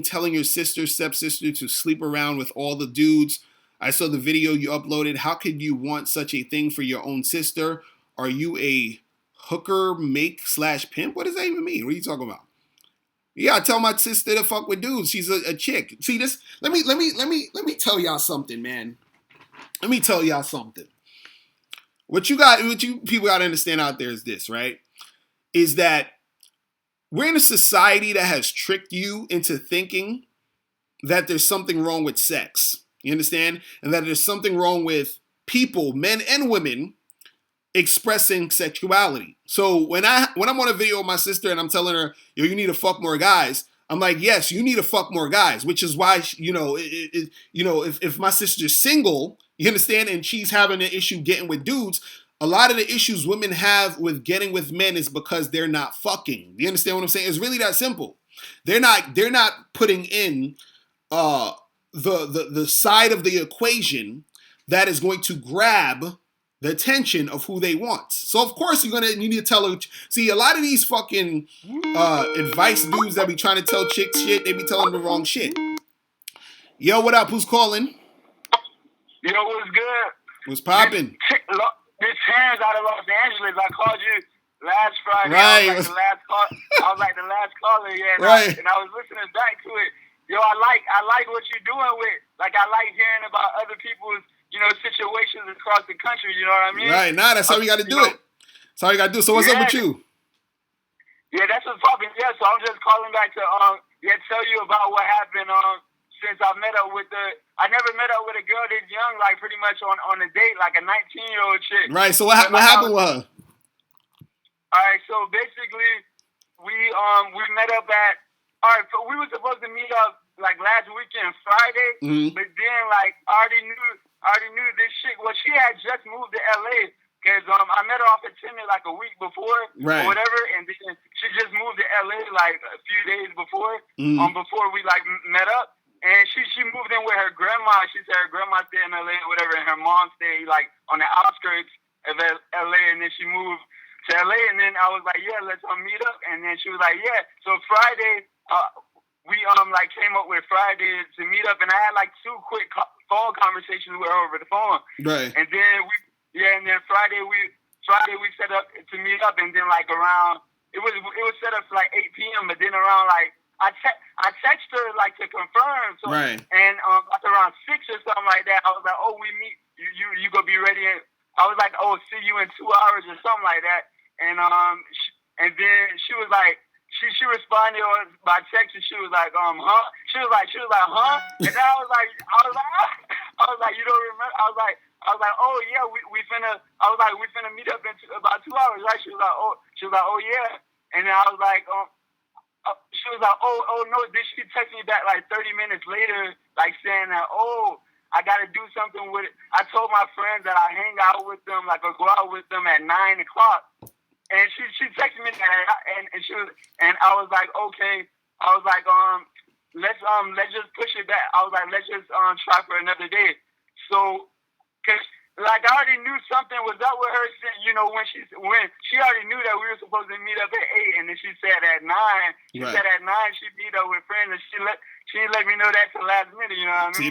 telling your stepsister to sleep around with all the dudes? I saw the video you uploaded. How could you want such a thing for your own sister? Are you a hooker, make/pimp? What does that even mean? What are you talking about? Yeah, I tell my sister to fuck with dudes. She's a chick. See this? Let me tell y'all something, man. Let me tell y'all something. What you people gotta understand out there is this, right? Is that we're in a society that has tricked you into thinking that there's something wrong with sex. You understand? And that there's something wrong with people, men and women, expressing sexuality. So when I'm on a video with my sister and I'm telling her, yo, you need to fuck more guys, I'm like, yes, you need to fuck more guys, which is why, if my sister's single, you understand, and she's having an issue getting with dudes, a lot of the issues women have with getting with men is because they're not fucking. You understand what I'm saying? It's really that simple. They're not putting in the side of the equation that is going to grab the attention of who they want. So of course you need to tell her. See, a lot of these fucking advice dudes that be trying to tell chicks shit, they be telling the wrong shit. Yo, what up? Who's calling? Yo, what's good? What's popping? This Hands out of Los Angeles. I called you last Friday. Right. I was like the last caller. Yeah. Right. And I was listening back to it. Yo, I like what you're doing with. Like, I like hearing about other people's, situations across the country. You know what I mean? Right. Nah, that's how we got to do it. That's how we got to do it. So what's up with you? Yeah, that's what's popping. Yeah, so I'm just calling back to tell you about what happened since I met up with I never met up with a girl this young, like pretty much on a date, like a 19-year-old chick. Right. So what happened with her? All right. So basically, we met up at. All right. So we were supposed to meet up like last weekend, Friday, but then like I already knew this chick. Well, she had just moved to LA because I met her off at Tinder like a week before, or whatever, and then she just moved to LA like a few days before, before we like met up. And she moved in with her grandma. She said her grandma stayed in LA or whatever, and her mom stayed like on the outskirts of LA. And then she moved to LA, and then I was like, yeah, let's meet up. And then she was like, yeah. So Friday, we like came up with Friday to meet up, and I had like 2 quick phone conversations with her over the phone. Right. And then Friday we set up to meet up, and then like around it was set up for like 8 p.m. But then around like. I text her like to confirm, so right. And like around 6 or something like that, I was like, "Oh, we meet. You gonna be ready?" I was like, "Oh, see you in 2 hours or something like that." And and then she was like, she responded by text, and she was like, huh? She was like, huh? And then I was like, you don't remember? I I was like, oh yeah, we finna. I was like, we finna meet up in about 2 hours, right? She was like, oh yeah. And then I was like, she was like, oh no. Then she texted me back like 30 minutes later, like saying that, I gotta do something with it. I told my friends that I hang out with them, like, or go out with them at 9 o'clock. And she texted me that, and I was like, okay. I was like, let's just push it back. I was like, let's just try for another day. So, cause like I already knew something was up with her. When she already knew that we were supposed to meet up at 8, and then she said at 9. She said at 9 she'd meet up with friends, and she didn't let me know that till last minute. You know what I mean? See,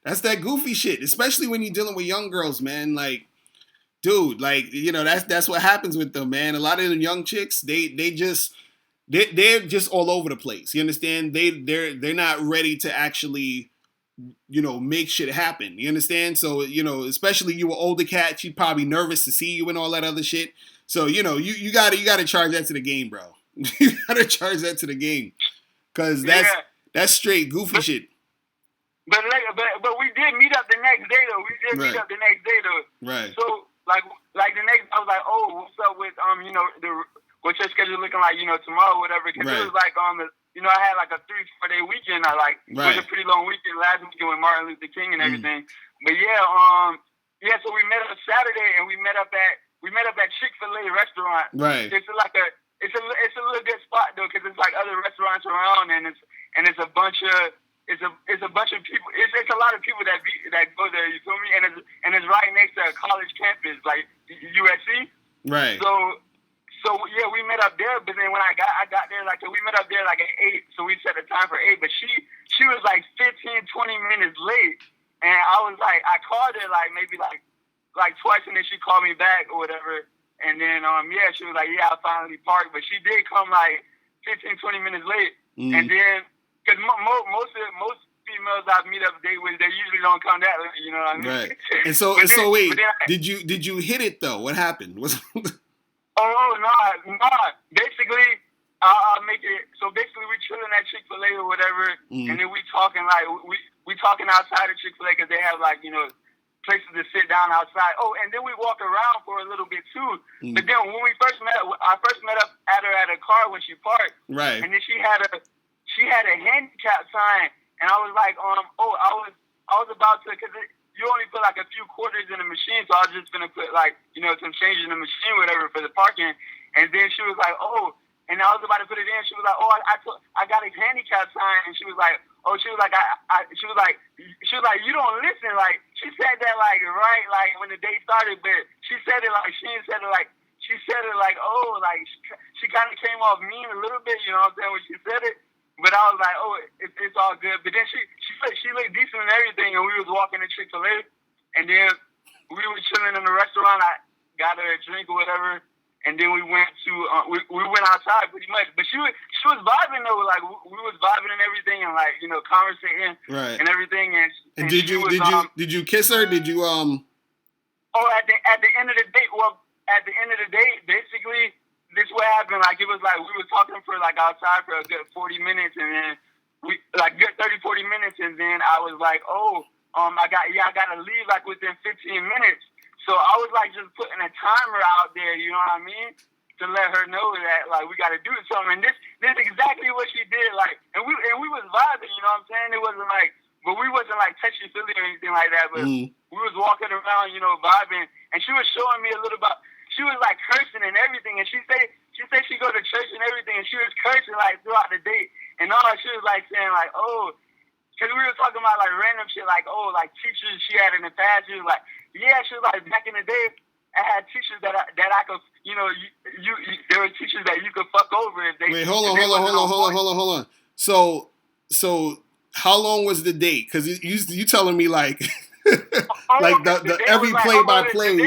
that's that goofy shit, especially when you're dealing with young girls, man. Like, dude, like, that's what happens with them, man. A lot of them young chicks, they're just all over the place. You understand? They're not ready to actually, make shit happen. You understand? So, especially you were older cat, she's probably nervous to see you and all that other shit. So, you gotta charge that to the game, bro. You gotta charge that to the game. Cause that's straight goofy shit. But we did meet up the next day though. Right. So like the next, I was like, what's up with what's your schedule looking like? Tomorrow, whatever. Because it was like I had like a 3-4 day weekend. It was a pretty long weekend last weekend with Martin Luther King and everything. But so we met up Saturday and we met up at Chick-fil-A restaurant. Right. It's like it's a little good spot though, because it's like other restaurants around, and it's a bunch of people. It's a lot of people that go there. You feel me? And it's right next to a college campus, like USC. Right. So yeah, we met up there. But then when I got there, like we met up there like at 8. So we set the time for 8. But she was like 15-20 minutes late, and I was like, I called her like maybe like twice, and then she called me back or whatever. And then she was like, I finally parked. But she did come like 15-20 minutes late. And then because most females I meet up date with, they usually don't come that late. You know what I mean? Right. And so wait, did you hit it though? What happened? No. Basically, I'll make it. So basically, we chilling at Chick-fil-A or whatever, and then we talking like we talking outside of Chick-fil-A because they have like places to sit down outside. And then we walk around for a little bit too. But then when we first met, I first met up at her at a car when she parked. Right. And then she had a handicap sign, and I was like, I was about to, because you only put like a few quarters in the machine, so I was just gonna put like some change in the machine, whatever, for the parking. And then she was like, and I was about to put it in. She was like, I got a handicap sign, and she was like, she was like, you don't listen. Like she said that like right like when the day started, but she said it like she said it like she kind of came off mean a little bit. You know what I'm saying when she said it. But I was like, it's all good. But then she looked decent and everything, and we was walking to Chick-fil-A, and then we were chilling in the restaurant. I got her a drink or whatever, and then we went to we went outside pretty much. But she was vibing though, like we was vibing and everything, and like conversating and everything. And did you kiss her? Did you at the end of the date? Well, at the end of the date, basically. This what happened. Like it was like we were talking for like outside for a good 40 minutes, and then we like good 30-40 minutes, and then I was like, I gotta leave like within 15 minutes. So I was like just putting a timer out there, you know what I mean, to let her know that like we gotta do something. And this is exactly what she did. Like and we was vibing, you know what I'm saying? It wasn't like, but we wasn't like touchy feely or anything like that. But we was walking around, vibing, and she was showing me a little about. She was like cursing and everything, and she said she go to church and everything, and she was cursing like throughout the day, and all she was like saying like, because we were talking about like random shit like like teachers she had in the past. She was like, she was like back in the day I had teachers that I could there were teachers that you could fuck over if they. Wait, hold on. So how long was the date? Because you telling me like like the every play-by-play.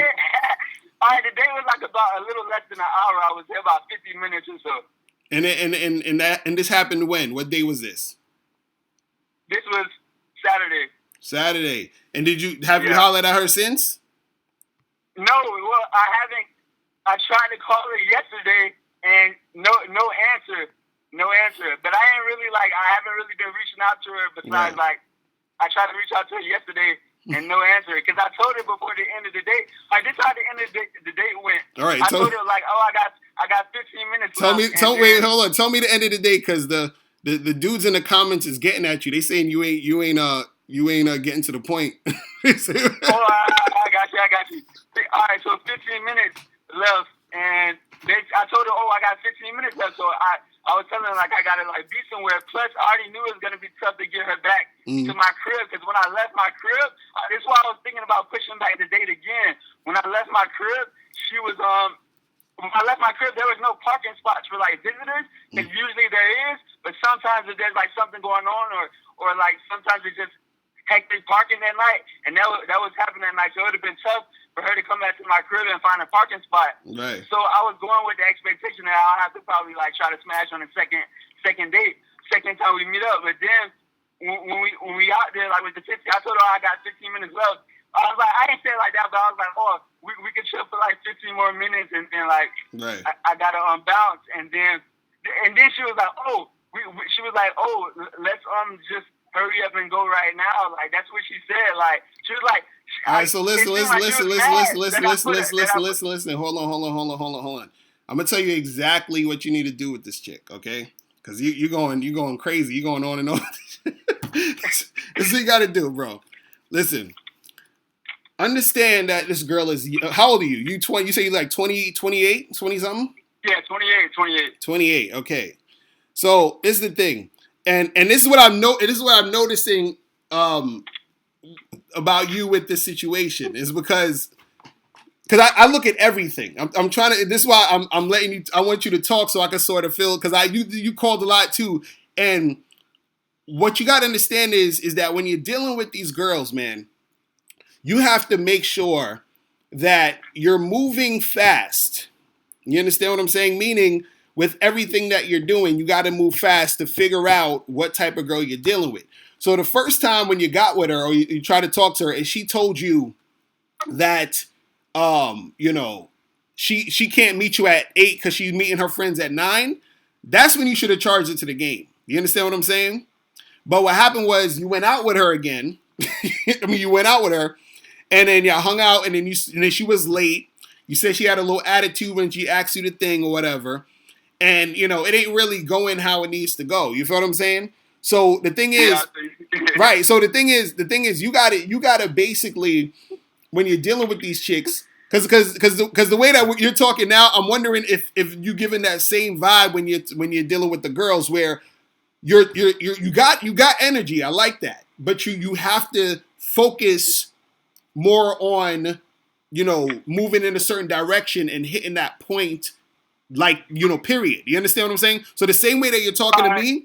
All right, the day was like about a little less than an hour. I was there about 50 minutes or so. And this happened when? What day was this? This was Saturday. Saturday. And you hollered at her since? No, well, I haven't. I tried to call her yesterday, and no answer. But I haven't really been reaching out to her. Besides, like, I tried to reach out to her yesterday, and no answer. Because I told her before the end of the date. Like, this is how the end of the date went. All right. I told her, like, oh, I got 15 minutes left. Wait, hold on. Tell me the end of the date, because the dudes in the comments is getting at you. They saying you ain't getting to the point. Oh, I got you. All right, so 15 minutes left, and I told her, oh, I got 15 minutes left. So I was telling her, like, I got to, like, be somewhere. Plus, I already knew it was going to be tough to get her back to my crib, because when I left my crib, this is why I was thinking about pushing back the date again. When I left my crib, she was, when I left my crib, there was no parking spots for, like, visitors, because usually there is, but sometimes if there's, like, something going on, or like, sometimes it's just hectic parking that night, and that was happening that night, so it would have been tough for her to come back to my crib and find a parking spot. Right. So I was going with the expectation that I'll have to probably, like, try to smash on the second date, second time we meet up. But then when we out there, like, with the 50, I told her I got 15 minutes left. I was like, I didn't say it like that, but I was like, oh, we could chill for like 15 more minutes, and then, like, right. I gotta bounce, and then she was like, oh, she was like, oh, let's just hurry up and go right now. Like, that's what she said. Like, she was like, all right, so listen. Hold on. I'm gonna tell you exactly what you need to do with this chick, okay? Because you're going crazy. You're going on and on. This is what you got to do, bro. Listen. Understand that this girl is. How old are you? You 20? You say you're like 20, 28, 20 something? Yeah, 28. 28. Okay. So this is the thing, and this is what I'm noticing. About you with this situation is because I look at everything. I'm trying to. This is why I'm letting you. I want you to talk so I can sort of feel, because you called a lot too. And what you got to understand is that when you're dealing with these girls, man, you have to make sure that you're moving fast. You understand what I'm saying? Meaning, with everything that you're doing, you got to move fast to figure out what type of girl you're dealing with. So the first time when you got with her, or you try to talk to her, and she told you that, she can't meet you at 8 because she's meeting her friends at 9, that's when you should have charged it to the game. You understand what I'm saying? But what happened was you went out with her again. You went out with her, and then y'all hung out, and then she was late. You said she had a little attitude when she asked you the thing or whatever, and it ain't really going how it needs to go. You feel what I'm saying? So the thing is, right. So the thing is, you gotta basically, when you're dealing with these chicks, because the way that you're talking now, I'm wondering if you giving that same vibe when you're dealing with the girls, where you got energy. I like that, but you have to focus more on, moving in a certain direction and hitting that point, like, period. You understand what I'm saying? So the same way that you're talking to me,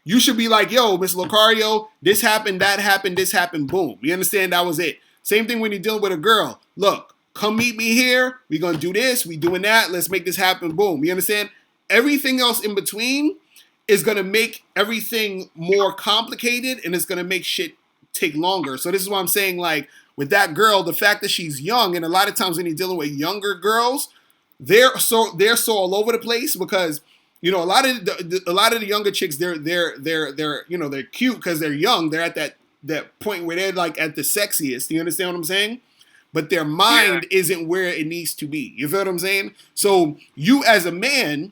you should be like, yo, Miss Locario, this happened, that happened, this happened, boom. You understand? That was it. Same thing when you're dealing with a girl. Look, come meet me here. We're going to do this. We doing that. Let's make this happen, boom. You understand? Everything else in between is going to make everything more complicated, and it's going to make shit take longer. So this is why I'm saying, like, with that girl, the fact that she's young, and a lot of times when you're dealing with younger girls, they're so all over the place, because a lot of the younger chicks, they're cute because they're young. They're at that point where they're like at the sexiest. You understand what I'm saying? But their mind isn't where it needs to be. You feel what I'm saying? So you, as a man,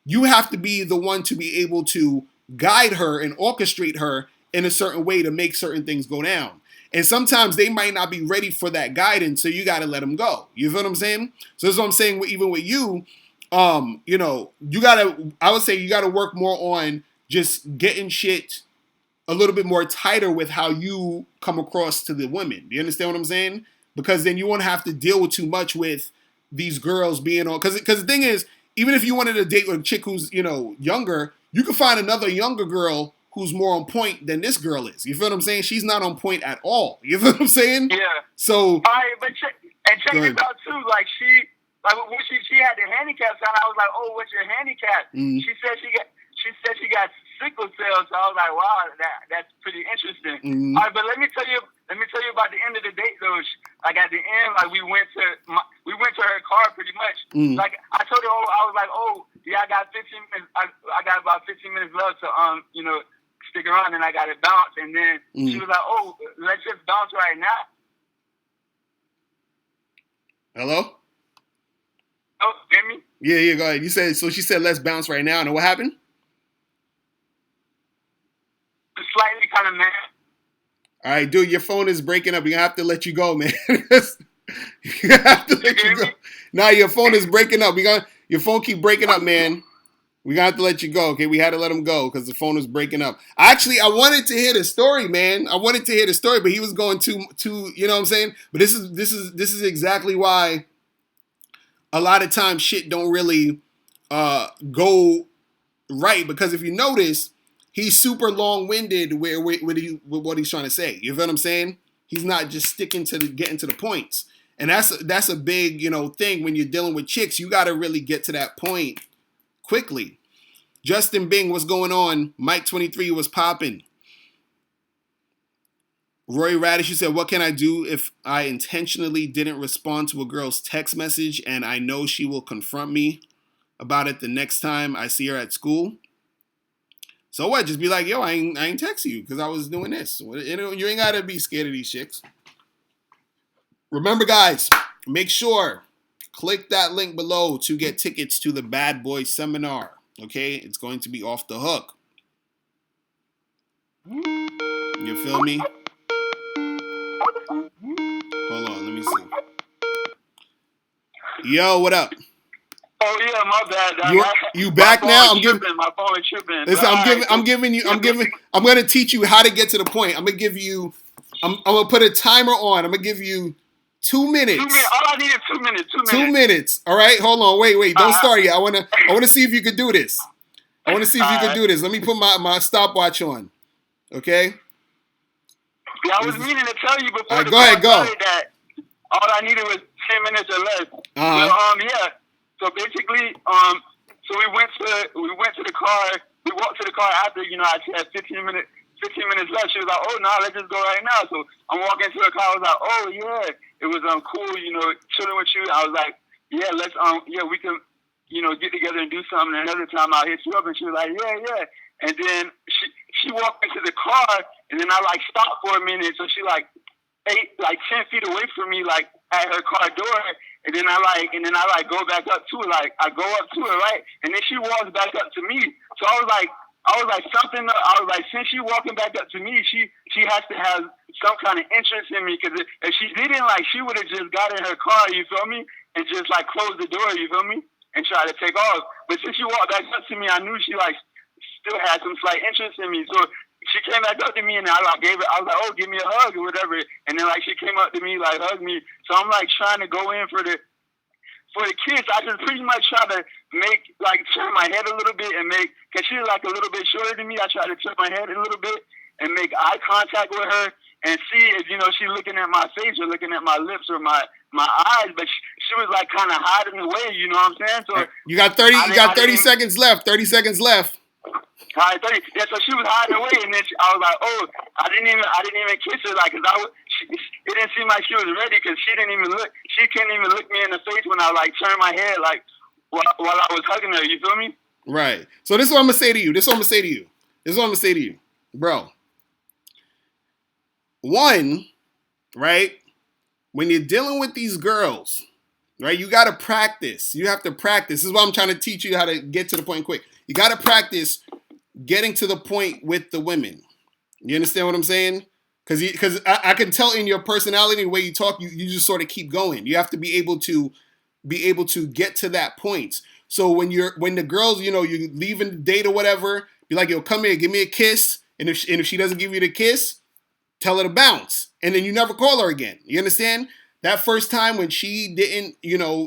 you have to be the one to be able to guide her and orchestrate her in a certain way to make certain things go down. And sometimes they might not be ready for that guidance, so you got to let them go. You feel what I'm saying? So that's what I'm saying. Even with you. I would say you gotta work more on just getting shit a little bit more tighter with how you come across to the women. Do you understand what I'm saying? Because then you won't have to deal with too much with these girls being on. Because the thing is, even if you wanted to date with a chick who's, younger, you can find another younger girl who's more on point than this girl is. You feel what I'm saying? She's not on point at all. You feel what I'm saying? Yeah. So. All right, but check this out too. Like, when she had the handicap sign, I was like, "Oh, what's your handicap?" Mm-hmm. She said she got sickle cell. So I was like, "Wow, that's pretty interesting." Mm-hmm. All right, but let me tell you about the end of the date though. Like, at the end, like, we went to her car pretty much. Mm-hmm. Like, I told her, I was like, "Oh, yeah, I got 15 minutes. I got about 15 minutes left to stick around, and I got to bounce." And then she was like, "Oh, let's just bounce right now." Hello? Oh, hear me? Yeah, go ahead. You said, so she said, let's bounce right now. And what happened? Slightly kind of mad. All right, dude, your phone is breaking up. We're going to have to let you go, man. You have to let you go. Nah, your phone is breaking up. Your phone keep breaking up, man. We're going to have to let you go, okay? We had to let him go because the phone was breaking up. Actually, I wanted to hear the story, man. I wanted to hear the story, but he was going too, you know what I'm saying? But this is exactly why a lot of times shit don't really go right, because if you notice, he's super long-winded with what he's trying to say. You feel what I'm saying? He's not just sticking to getting to the points. And that's a big, thing when you're dealing with chicks. You got to really get to that point quickly. Justin Bing, what's going on? Mike 23 was popping. Roy Radish, you said, what can I do if I intentionally didn't respond to a girl's text message and I know she will confront me about it the next time I see her at school? So what? Just be like, yo, I ain't text you because I was doing this. You ain't got to be scared of these chicks. Remember, guys, make sure, click that link below to get tickets to the Bad Boy Seminar. Okay? It's going to be off the hook. You feel me? Hold on, let me see. Yo, what up? Oh yeah, my bad. You back now? My phone is tripping. Listen, I'm gonna teach you how to get to the point. I'm gonna put a timer on. I'm gonna give you 2 minutes. 2 minutes. All I need is 2 minutes. 2 minutes. All right, hold on. Wait. Don't start yet. I wanna see if you could do this. Let me put my stopwatch on. Okay. Yeah, I was meaning to tell you before. All right, go ahead. That all I needed was 10 minutes or less. So basically, so we went to the car. We walked to the car after, I had 15 minutes left. She was like, oh, no, let's just go right now. So I'm walking to the car. I was like, oh, yeah, it was cool, chilling with you. I was like, yeah, let's, we can, get together and do something. Another time I'll hit you up. And she was like, yeah. And then she walked into the car, and then I, stopped for a minute. So she, 10 feet away from me, at her car door. And then I go back up to her, I go up to her, right? And then she walks back up to me. So I was like, since she walking back up to me, she has to have some kind of interest in me. Because if she didn't, she would have just got in her car, you feel me? And just, close the door, you feel me? And try to take off. But since she walked back up to me, I knew she, still had some slight interest in me. So she came back up to me, and I was like, oh, give me a hug or whatever. And then, she came up to me, hugged me. So I'm, trying to go in for the kids. I just pretty much try to make, turn my head a little bit and because she's, a little bit shorter than me, I try to turn my head a little bit and make eye contact with her and see if, she's looking at my face or looking at my lips or my eyes. But she was, kind of hiding away, you know what I'm saying? So you got 30 seconds left. 30 seconds left. All right, 30. Yeah, so she was hiding away, and then I was like, "Oh, I didn't even kiss her, cause it didn't seem like she was ready, cause she didn't even look. She couldn't even look me in the face when I turned my head, while I was hugging her. You feel me? Right. So this is what I'm gonna say to you, bro. One, right? When you're dealing with these girls, right? You gotta practice. You have to practice. This is why I'm trying to teach you how to get to the point quick. You gotta practice getting to the point with the women. You understand what I'm saying? Because I can tell in your personality, the way you talk, you just sort of keep going. You have to be able to get to that point. So when the girls, you're leaving the date or whatever, be like, yo, come here, give me a kiss. And if she doesn't give you the kiss, tell her to bounce. And then you never call her again. You understand? That first time when she didn't,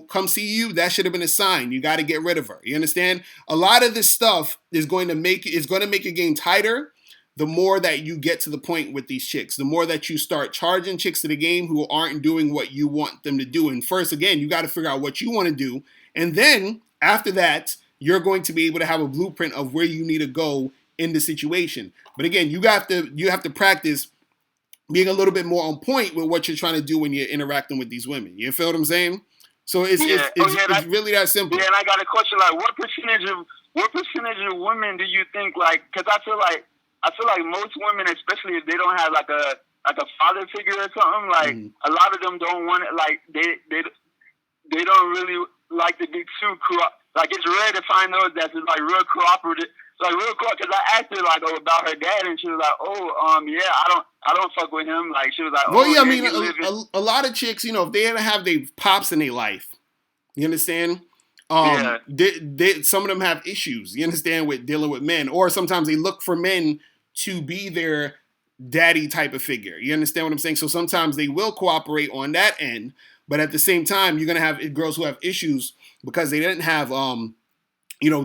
come see you, that should have been a sign. You got to get rid of her. You understand? A lot of this stuff is going to make your game tighter the more that you get to the point with these chicks. The more that you start charging chicks to the game who aren't doing what you want them to do. And first, again, you got to figure out what you want to do. And then after that, you're going to be able to have a blueprint of where you need to go in the situation. But again, you have to practice being a little bit more on point with what you're trying to do when you're interacting with these women. You feel what I'm saying? So it's really that simple. Yeah, and I got a question, what percentage of women do you think, because I feel like most women, especially if they don't have a father figure or something, a lot of them don't want it, they don't really like to be too like it's rare to find those that's like real cooperative. Like real quick, because I asked her like about her dad, and she was like, yeah, I don't fuck with him. Like she was like, well, yeah, I mean, a lot of chicks, if they ever have their pops in their life, you understand? Some of them have issues, you understand, with dealing with men, or sometimes they look for men to be their daddy type of figure. You understand what I'm saying? So sometimes they will cooperate on that end, but at the same time, you're gonna have girls who have issues because they didn't have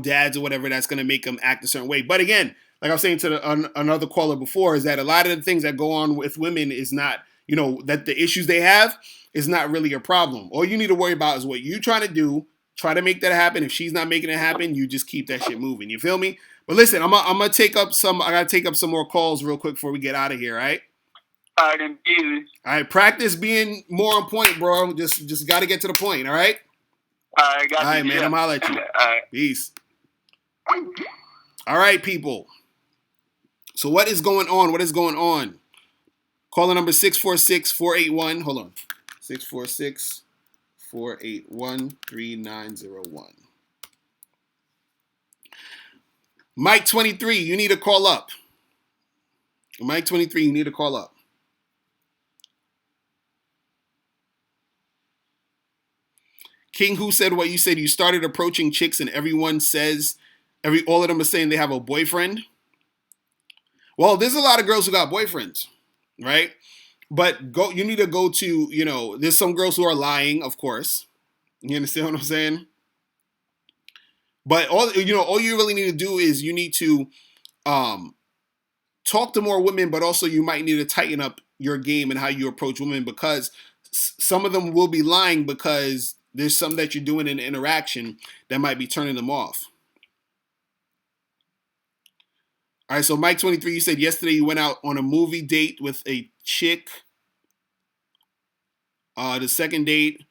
dads or whatever that's going to make them act a certain way. But again, like I was saying to another caller before, is that a lot of the things that go on with women is not, that the issues they have is not really a problem. All you need to worry about is what you're trying to do. Try to make that happen. If she's not making it happen, you just keep that shit moving. You feel me? But listen, I gotta take up some more calls real quick before we get out of here, all right? All right, then, easy. All right, practice being more on point, bro. Just got to get to the point, all right? All right, got you. All right, man. I'm holla at you. All right. Peace. All right, people. So what is going on? What is going on? Caller number 646-481. Hold on. 646-481-3901. Mike 23, you need to call up. Mike 23, you need to call up. King Who said what you said. You started approaching chicks and everyone says, all of them are saying they have a boyfriend. Well, there's a lot of girls who got boyfriends, right? But you need to go to, there's some girls who are lying, of course. You understand what I'm saying? But all you really need to do is you need to talk to more women, but also you might need to tighten up your game and how you approach women, because some of them will be lying because there's something that you're doing in interaction that might be turning them off. All right, so Mike 23, you said yesterday you went out on a movie date with a chick. The second date,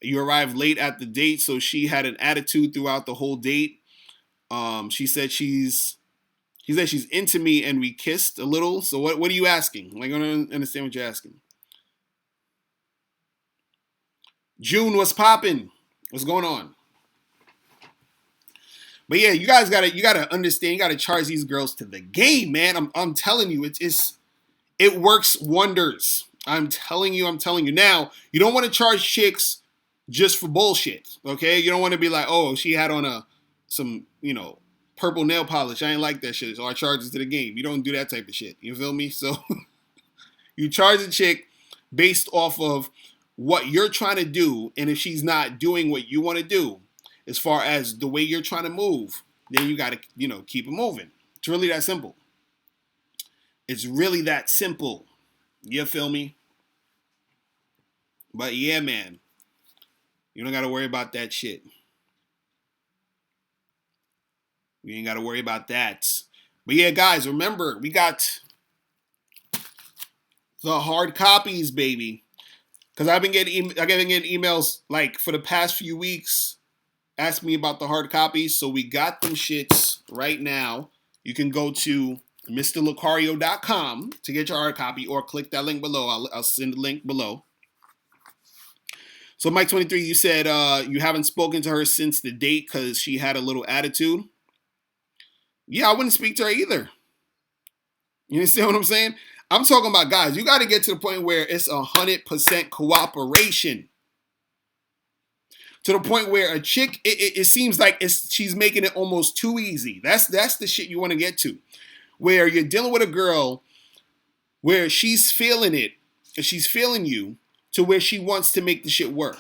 you arrived late at the date, so she had an attitude throughout the whole date. She said she's into me and we kissed a little. So what are you asking? Like, I don't understand what you're asking. June, what's popping? What's going on? But yeah, you guys gotta understand. You gotta charge these girls to the game, man. I'm telling you, it works wonders. I'm telling you. Now, you don't want to charge chicks just for bullshit, okay? You don't want to be like, oh, she had on some purple nail polish. I ain't like that shit, so I charge it to the game. You don't do that type of shit. You feel me? So you charge a chick based off of what you're trying to do, and if she's not doing what you want to do, as far as the way you're trying to move, then you got to, keep it moving. It's really that simple. It's really that simple. You feel me? But yeah, man, you don't got to worry about that shit. You ain't got to worry about that. But yeah, guys, remember, we got the hard copies, baby. Because I've been getting emails like for the past few weeks asking me about the hard copies. So we got them shits right now. You can go to MrLocario.com to get your hard copy, or click that link below. I'll send the link below. So Mike 23, you said you haven't spoken to her since the date because she had a little attitude. Yeah, I wouldn't speak to her either. You understand what I'm saying? I'm talking about, guys, you got to get to the point where it's 100% cooperation. To the point where a chick, it seems like she's making it almost too easy. That's the shit you want to get to. Where you're dealing with a girl where she's feeling it, and she's feeling you, to where she wants to make the shit work.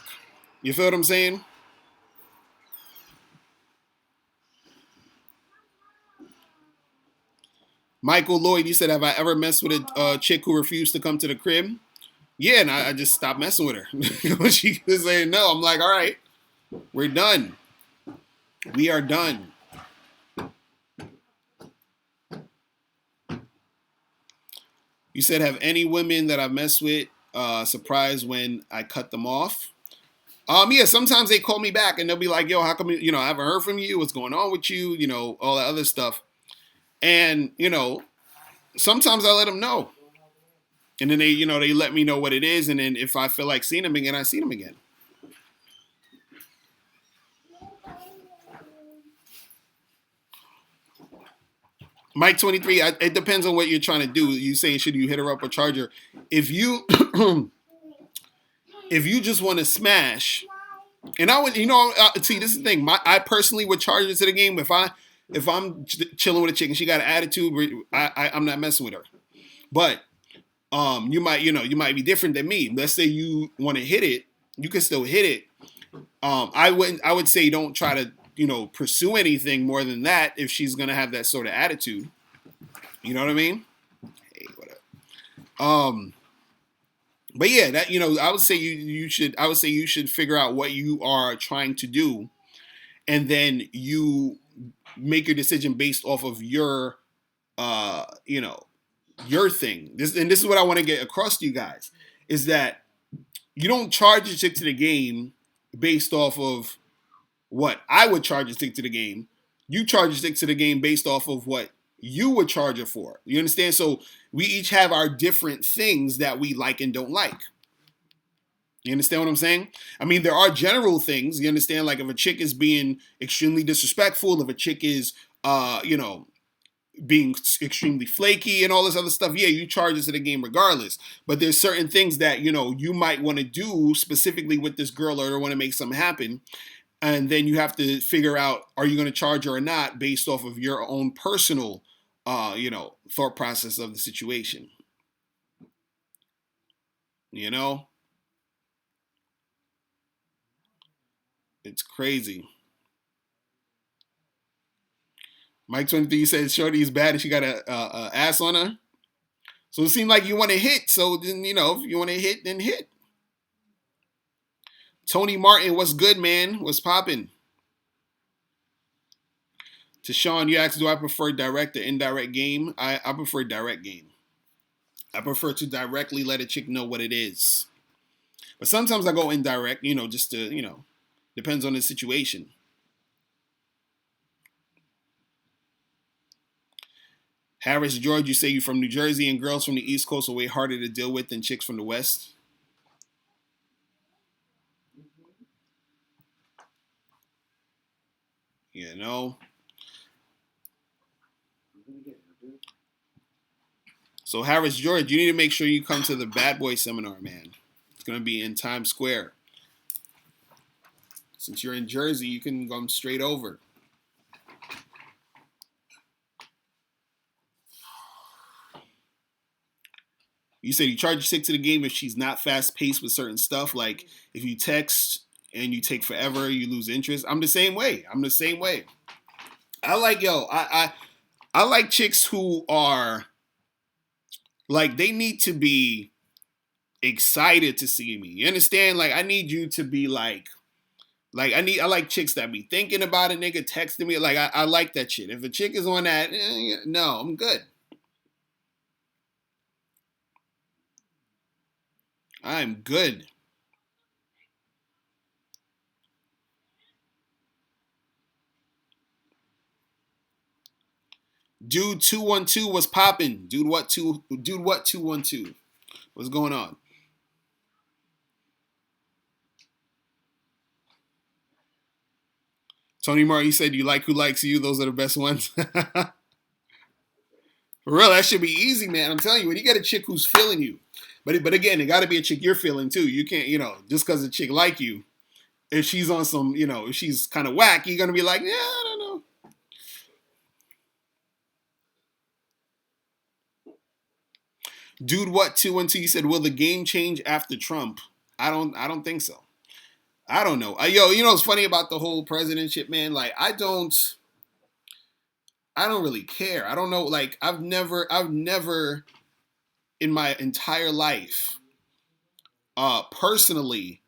You feel what I'm saying? Michael Lloyd, you said, have I ever messed with a chick who refused to come to the crib? Yeah, and I just stopped messing with her. When she was saying no, I'm like, all right, we're done. We are done. You said, have any women that I've messed with surprised when I cut them off? Yeah, sometimes they call me back and they'll be like, yo, how come, I haven't heard from you? What's going on with you? All that other stuff. And, sometimes I let them know. And then they let me know what it is. And then if I feel like seeing them again, I see them again. Mike 23. It depends on what you're trying to do. You saying should you hit her up or charge her? If you if you just want to smash, and I would, see, this is the thing. I personally would charge her to the game if I'm chilling with a chick and she got an attitude. I'm not messing with her. But you might be different than me. Let's say you want to hit it, you can still hit it. I would say don't try to pursue anything more than that if she's gonna have that sort of attitude. You know what I mean? Hey, whatever. But yeah, that I would say you should figure out what you are trying to do, and then you make your decision based off of your your thing. This is what I want to get across to you guys is that you don't charge a chick to the game based off of what I would charge a chick to the game. You charge a chick to the game based off of what you would charge her for. You understand? So we each have our different things that we like and don't like. You understand what I'm saying? I mean, there are general things. You understand? Like if a chick is being extremely disrespectful, if a chick is, being extremely flaky and all this other stuff, yeah, you charge it to the game regardless. But there's certain things that, you might want to do specifically with this girl or want to make something happen. And then you have to figure out, are you going to charge her or not based off of your own personal, thought process of the situation. It's crazy. Mike 23 says Shorty is bad and she got a ass on her. So it seemed like you want to hit. So then, if you want to hit, then hit. Tony Martin, what's good, man? What's popping? To Sean, you asked, do I prefer direct or indirect game? I prefer direct game. I prefer to directly let a chick know what it is. But sometimes I go indirect, just to, depends on the situation. Harris George, you say you're from New Jersey and girls from the East Coast are way harder to deal with than chicks from the West. So Harris George, you need to make sure you come to the Bad Boy seminar, man. It's going to be in Times Square. Since you're in Jersey, you can come straight over. You said you charge 6 to the game if she's not fast-paced with certain stuff. Like, if you text and you take forever, you lose interest. I'm the same way. I like chicks who are, like, they need to be excited to see me. You understand? Like, I need you to be like I like chicks that be thinking about a nigga, texting me. Like, I like that shit. If a chick is on that, no, I'm good. I'm good. Dude 212 was popping. Dude what 212? What's going on? Tony Martin, you said you like who likes you. Those are the best ones. For real, that should be easy, man. I'm telling you, when you get a chick who's feeling you. But again, it got to be a chick you're feeling too. You can't, just because a chick like you, if she's on some, if she's kind of whack, you're going to be like, yeah, I don't know. Dude, what 212? You said, will the game change after Trump? I don't think so. I don't know. What's funny about the whole presidentship, man? Like, I don't really care. I don't know. Like, I've never in my entire life, personally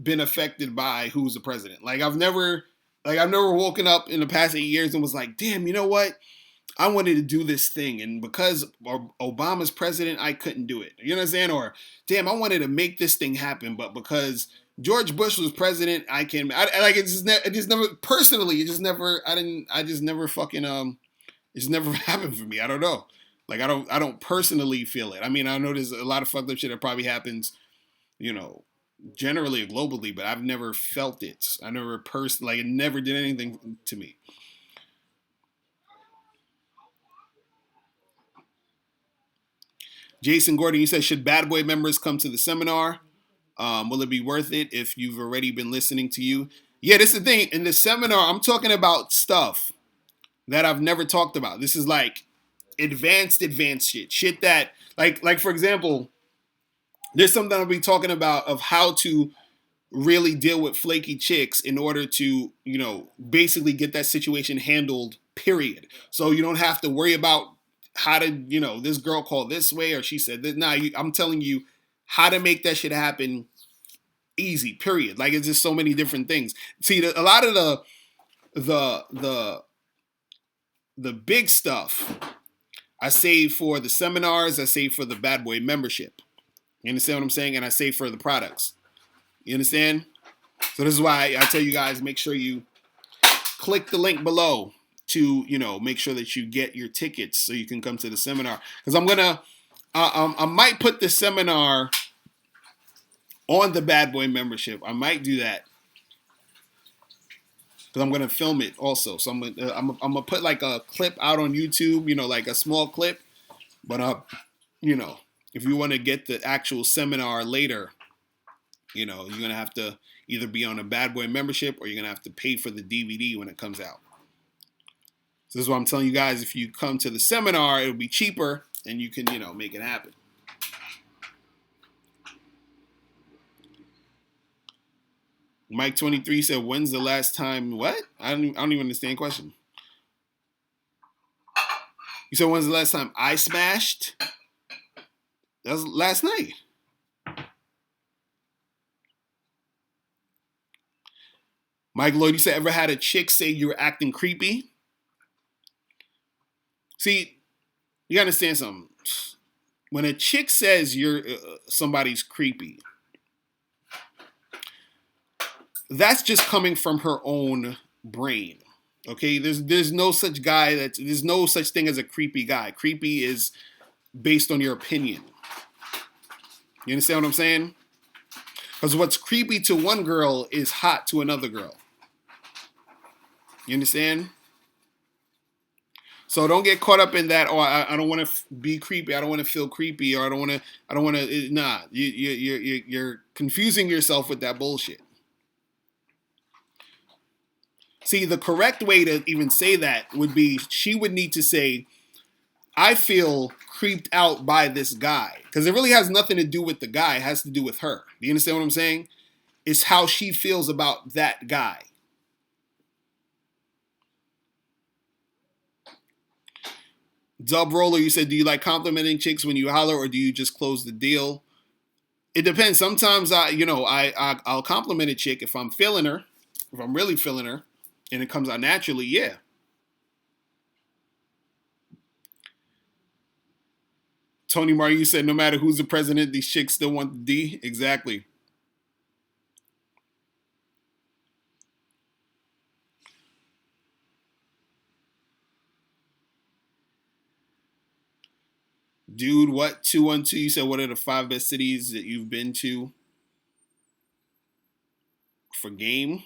been affected by who's the president. Like, I've never woken up in the past 8 years and was like, damn, you know what? I wanted to do this thing, and because Obama's president, I couldn't do it. You know what I'm saying? Or, damn, I wanted to make this thing happen, but because George Bush was president, it just never happened for me. I don't know. Like, I don't personally feel it. I mean, I know there's a lot of fucked up shit that probably happens, generally or globally, but I've never felt it. I never it never did anything to me. Jason Gordon, you said, should Bad Boy members come to the seminar? Will it be worth it if you've already been listening to you? Yeah, this is the thing. In the seminar, I'm talking about stuff that I've never talked about. This is like advanced shit. Shit that, like for example, there's something I'll be talking about of how to really deal with flaky chicks in order to, basically get that situation handled, period. So you don't have to worry about how to, this girl called this way or she said that. Nah, I'm telling you how to make that shit happen easy, period. Like, it's just so many different things. See, a lot of the big stuff I save for the seminars, I save for the Bad Boy membership. You understand what I'm saying? And I save for the products. You understand? So this is why I tell you guys, make sure you click the link below to, make sure that you get your tickets so you can come to the seminar. Because I might put the seminar on the Bad Boy membership. I might do that. Because I'm going to film it also. So I'm gonna put like a clip out on YouTube, like a small clip. But, if you want to get the actual seminar later, you're going to have to either be on a Bad Boy membership or you're going to have to pay for the DVD when it comes out. So this is what I'm telling you guys. If you come to the seminar, it'll be cheaper and you can, make it happen. Mike 23 said, when's the last time? What? I don't even understand the question. You said, when's the last time I smashed? That was last night. Mike Lloyd, you said, ever had a chick say you were acting creepy? See, you gotta understand something. When a chick says you're somebody's creepy, that's just coming from her own brain. Okay, there's no such guy there's no such thing as a creepy guy. Creepy is based on your opinion. You understand what I'm saying? Because what's creepy to one girl is hot to another girl. You understand? So don't get caught up in that. Oh, I don't want to be creepy. I don't want to feel creepy, or I don't want to. Nah, you're confusing yourself with that bullshit. See, the correct way to even say that would be, she would need to say, I feel creeped out by this guy. Because it really has nothing to do with the guy. It has to do with her. Do you understand what I'm saying? It's how she feels about that guy. Dub Roller, you said, do you like complimenting chicks when you holler, or do you just close the deal? It depends. Sometimes I'll compliment a chick if I'm feeling her, if I'm really feeling her, and it comes out naturally, yeah. Tony Mario, you said, no matter who's the president, these chicks still want the D. Exactly. Dude, what? 212, you said, what are the 5 best cities that you've been to for game?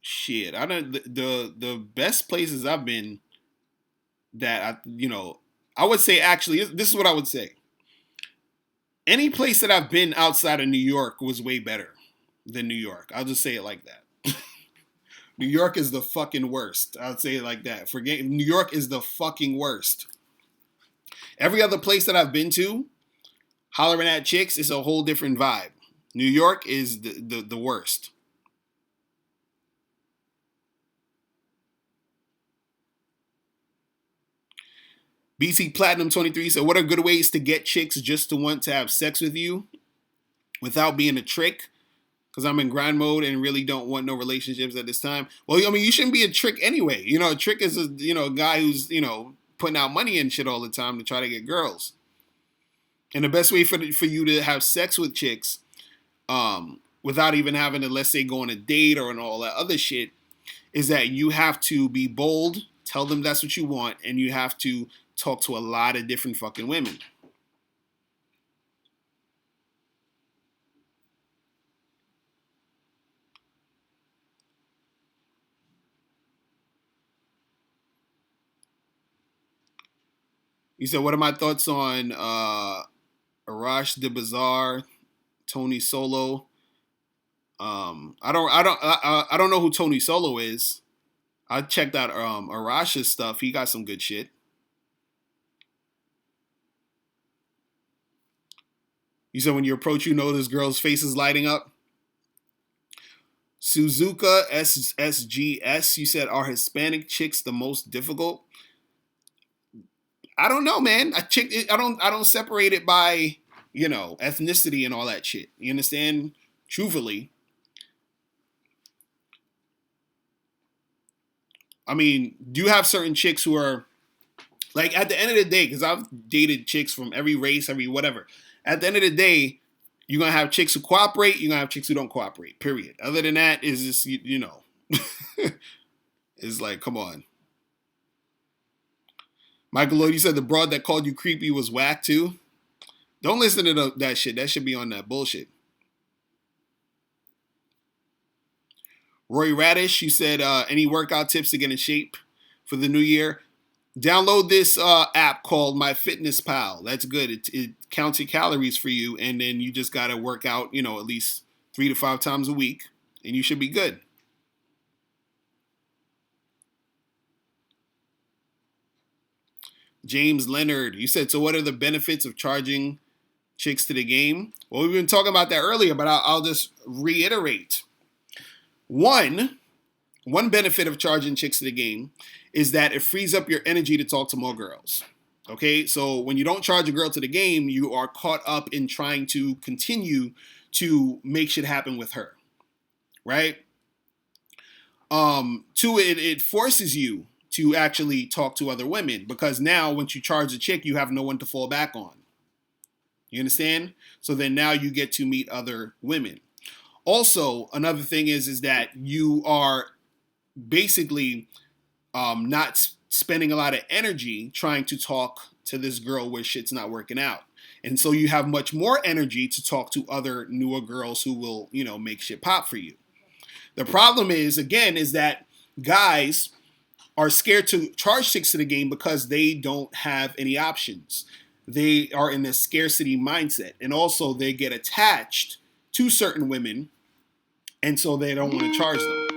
Shit, I don't. The best places I've been that I would say, actually, this is what I would say. Any place that I've been outside of New York was way better than New York. I'll just say it like that. New York is the fucking worst. I'll say it like that. New York is the fucking worst. Every other place that I've been to, hollering at chicks, is a whole different vibe. New York is the worst. BC Platinum 23 said, what are good ways to get chicks just to want to have sex with you without being a trick? Because I'm in grind mode and really don't want no relationships at this time. Well, I mean, you shouldn't be a trick anyway. A trick is a guy who's, putting out money and shit all the time to try to get girls. And the best way for you to have sex with chicks, without even having to, let's say, go on a date or all that other shit, is that you have to be bold, tell them that's what you want, and you have to talk to a lot of different fucking women. You said, what are my thoughts on Arash the Bazaar, Tony Solo? I don't know who Tony Solo is. I checked out Arash's stuff. He got some good shit. You said when you approach, you know this girl's face is lighting up. Suzuka SSGS, you said, are Hispanic chicks the most difficult? I don't know, man. I don't separate it by, ethnicity and all that shit. You understand? Truthfully. I mean, do you have certain chicks who are, like, at the end of the day, because I've dated chicks from every race, every whatever. At the end of the day, you're going to have chicks who cooperate, you're going to have chicks who don't cooperate, period. Other than that, is just, it's like, come on. Michael Lloyd, you said the broad that called you creepy was whack too? Don't listen to that shit. That should be on that bullshit. Roy Radish, you said, any workout tips to get in shape for the new year? Download this app called MyFitnessPal. That's good. It counts your calories for you, and then you just got to work out, at least 3 to 5 times a week, and you should be good. James Leonard, you said, so what are the benefits of charging chicks to the game? Well, we've been talking about that earlier, but I'll just reiterate. One benefit of charging chicks to the game is that it frees up your energy to talk to more girls. Okay, so when you don't charge a girl to the game, you are caught up in trying to continue to make shit happen with her, right? Two, it forces you to actually talk to other women, because now once you charge a chick, you have no one to fall back on. You understand? So then now you get to meet other women. Also, another thing is that you are basically not spending a lot of energy trying to talk to this girl where shit's not working out. And so you have much more energy to talk to other newer girls who will, make shit pop for you. The problem is, again, is that guys are scared to charge chicks to the game because they don't have any options. They are in a scarcity mindset. And also they get attached to certain women, and so they don't want to charge them.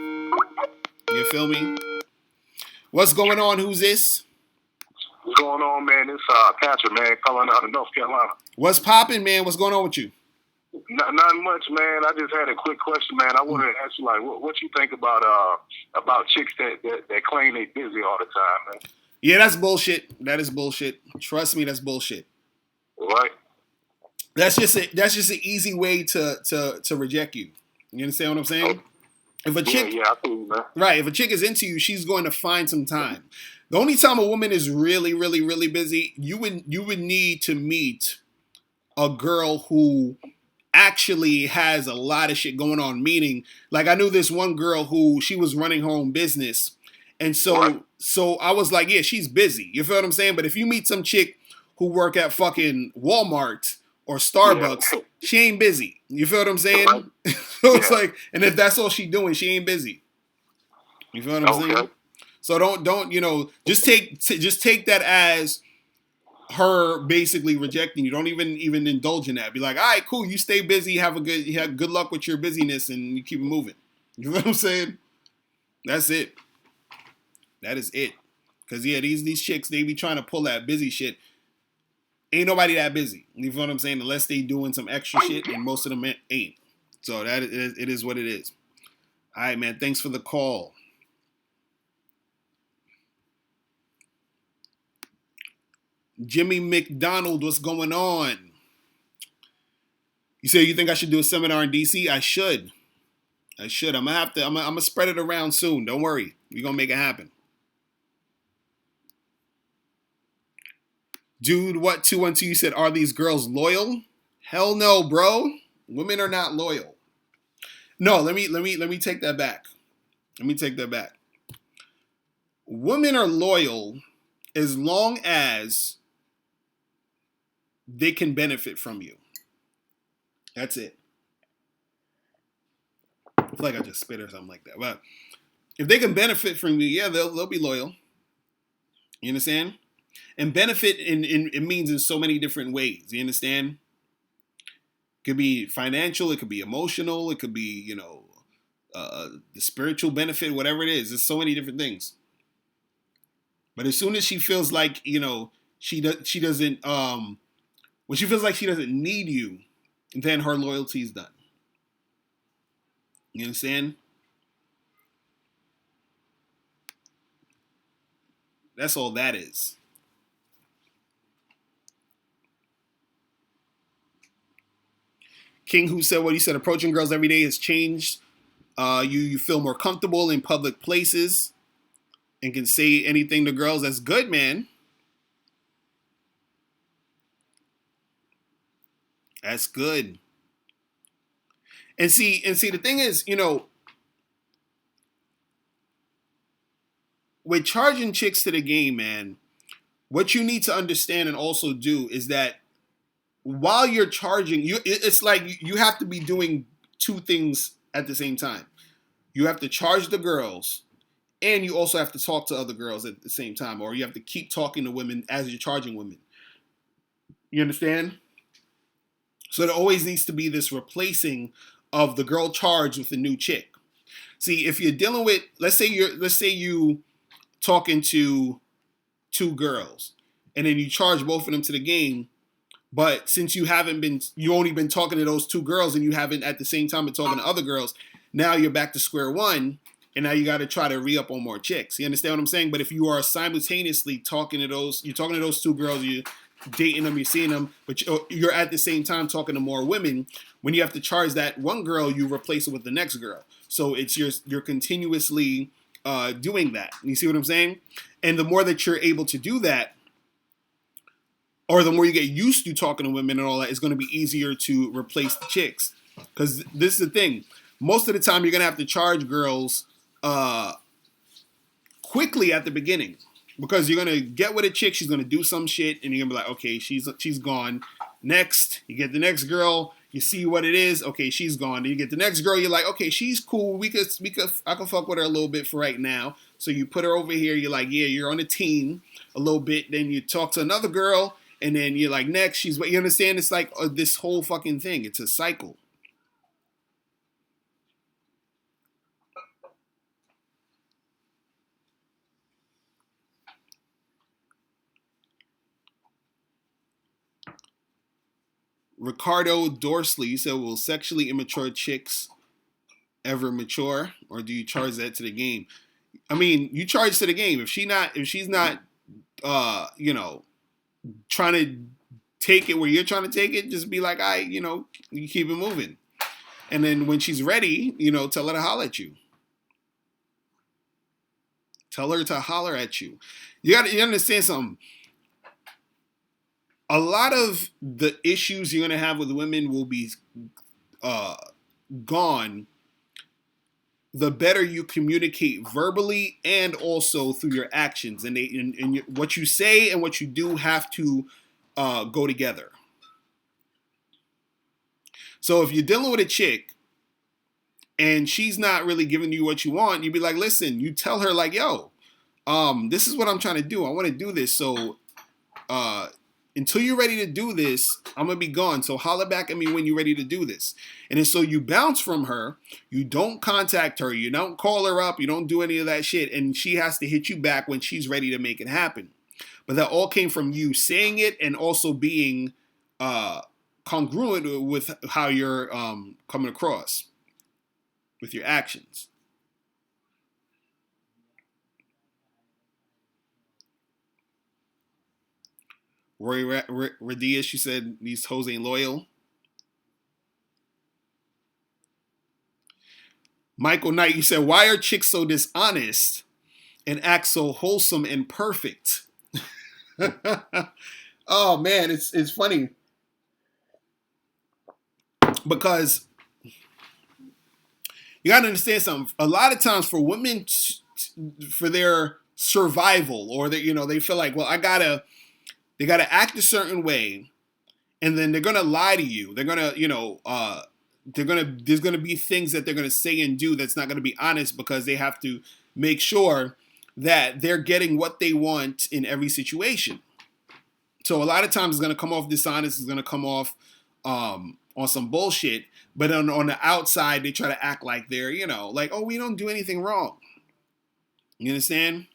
You feel me? What's going on? Who's this? What's going on, man? It's Patrick, man, calling out of North Carolina. What's popping, man? What's going on with you? Not much, man. I just had a quick question, man. I wanted to ask you, like, what you think about chicks that claim they busy all the time, man? Yeah, that's bullshit. That is bullshit. Trust me, that's bullshit. Right. That's just an easy way to reject you. You understand what I'm saying? If a chick, I think, man. Right, if a chick is into you, she's going to find some time. The only time a woman is really, really, really busy, you would need to meet a girl who actually has a lot of shit going on. Meaning, like, I knew this one girl who she was running her own business, and so I was like, yeah, she's busy. You feel what I'm saying? But if you meet some chick who work at fucking Walmart or Starbucks, she ain't busy. You feel what I'm saying? So it's like, and if that's all she doing, she ain't busy. You feel what I'm saying? So don't just take that as her basically rejecting you. Don't even indulge in that. Be like, all right, cool, you stay busy, have good luck with your busyness, and you keep it moving. You know what I'm saying? That's it. That is it. Cause yeah, these chicks, they be trying to pull that busy shit. Ain't nobody that busy. You feel what I'm saying? Unless they doing some extra shit, and most of them ain't. So that it is what it is. All right, man. Thanks for the call. Jimmy McDonald, what's going on? You say you think I should do a seminar in DC? I should. I'm gonna spread it around soon. Don't worry. We're gonna make it happen. Dude, what 212? You said, are these girls loyal? Hell no, bro. Women are not loyal. No, let me take that back. Women are loyal as long as they can benefit from you. That's it. I feel like I just spit or something like that. But if they can benefit from you, yeah, they'll be loyal. You understand? And benefit it means in so many different ways. You understand? It could be financial, it could be emotional, it could be, the spiritual benefit, whatever it is. There's so many different things. But as soon as she feels like, she doesn't when she feels like she doesn't need you, then her loyalty is done. You understand? That's all that is. King, who said what he said, approaching girls every day has changed. You feel more comfortable in public places and can say anything to girls. That's good, man. That's good. And see, the thing is, with charging chicks to the game, man, what you need to understand and also do is that while you're charging, it's like you have to be doing two things at the same time. You have to charge the girls, and you also have to talk to other girls at the same time, or you have to keep talking to women as you're charging women. You understand? So there always needs to be this replacing of the girl charge with the new chick. See, if you're dealing with, let's say you talking to two girls, and then you charge both of them to the game. But since you only been talking to those two girls and you haven't at the same time been talking to other girls, now you're back to square one and now you got to try to re-up on more chicks. You understand what I'm saying? But if you are simultaneously you're talking to those two girls, you're dating them, you're seeing them, but you're at the same time talking to more women, when you have to charge that one girl, you replace it with the next girl. So you're continuously doing that. You see what I'm saying? And the more that you're able to do that, or the more you get used to talking to women and all that, it's going to be easier to replace the chicks. Because this is the thing. Most of the time, you're going to have to charge girls quickly at the beginning. Because you're going to get with a chick, she's going to do some shit, and you're going to be like, okay, she's gone. Next, you get the next girl, you see what it is, okay, she's gone. Then you get the next girl, you're like, okay, she's cool, I can fuck with her a little bit for right now. So you put her over here, you're like, yeah, you're on a team a little bit. Then you talk to another girl, and then you're like, next, you understand? It's like this whole fucking thing. It's a cycle. Ricardo Dorsley said, will sexually immature chicks ever mature? Or do you charge that to the game? I mean, you charge to the game. If she's not, trying to take it where you're trying to take it, just be like, you keep it moving. And then when she's ready, tell her to holler at you. Tell her to holler at you. You understand something. A lot of the issues you're going to have with women will be gone the better you communicate verbally and also through your actions. And what you say and what you do have to go together. So if you're dealing with a chick and she's not really giving you what you want, you'd be like, listen, you tell her like, yo, this is what I'm trying to do. I want to do this. So until you're ready to do this, I'm going to be gone. So holler back at me when you're ready to do this. And then so you bounce from her. You don't contact her. You don't call her up. You don't do any of that shit. And she has to hit you back when she's ready to make it happen. But that all came from you saying it and also being congruent with how you're coming across with your actions. Roy Radius, she said these hoes ain't loyal. Michael Knight, you said, why are chicks so dishonest and act so wholesome and perfect? Oh man, it's funny. Because you gotta understand something. A lot of times for women, for their survival, or that they feel like, well, they gotta act a certain way, and then they're gonna lie to you. They're gonna, there's gonna be things that they're gonna say and do that's not gonna be honest, because they have to make sure that they're getting what they want in every situation. So a lot of times it's going to come off dishonest. It's going to come off on some bullshit. But on the outside, they try to act like they're, like, oh, we don't do anything wrong. You understand?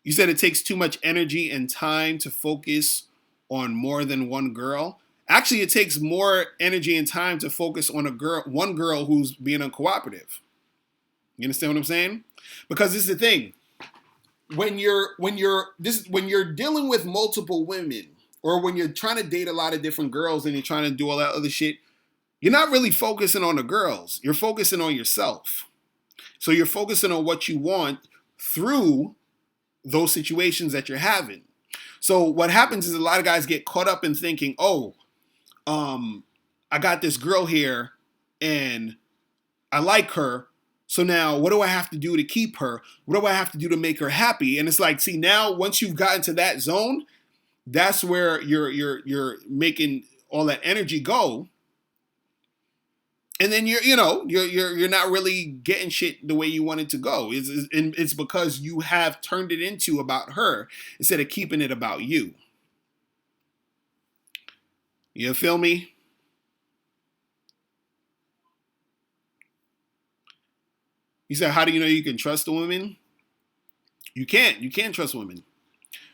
You said it takes too much energy and time to focus on more than one girl. Actually, it takes more energy and time to focus on one girl who's being uncooperative. You understand what I'm saying? Because this is the thing. When you're dealing with multiple women, or when you're trying to date a lot of different girls and you're trying to do all that other shit, you're not really focusing on the girls. You're focusing on yourself. So you're focusing on what you want through those situations that you're having. So what happens is a lot of guys get caught up in thinking, oh, I got this girl here and I like her. So now what do I have to do to keep her? What do I have to do to make her happy? And it's like, see, now once you've gotten to that zone, that's where you're making all that energy go. And then you're not really getting shit the way you want it to go. It's because you have turned it into about her instead of keeping it about you. You feel me? You said, how do you know you can trust a woman? You can't. You can't trust women.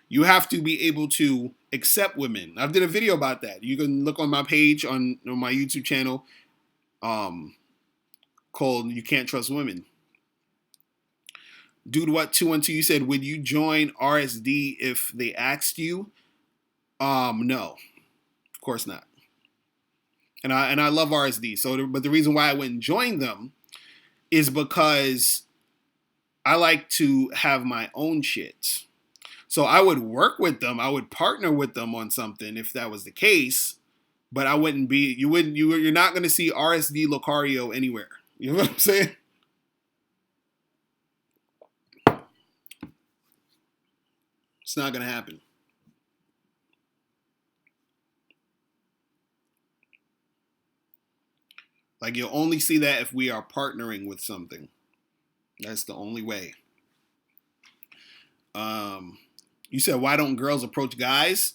You have to be able to accept women. I did a video about that. You can look on my page on my YouTube channel called You Can't Trust Women. Dude, what 212? You said, would you join RSD if they asked you? No, of course not. And I love RSD. But the reason why I wouldn't join them is because I like to have my own shit. So I would work with them. I would partner with them on something if that was the case. But I wouldn't be. You're not going to see RSD Locario anywhere. You know what I'm saying? It's not going to happen. Like, you'll only see that if we are partnering with something. That's the only way. You said, why don't girls approach guys?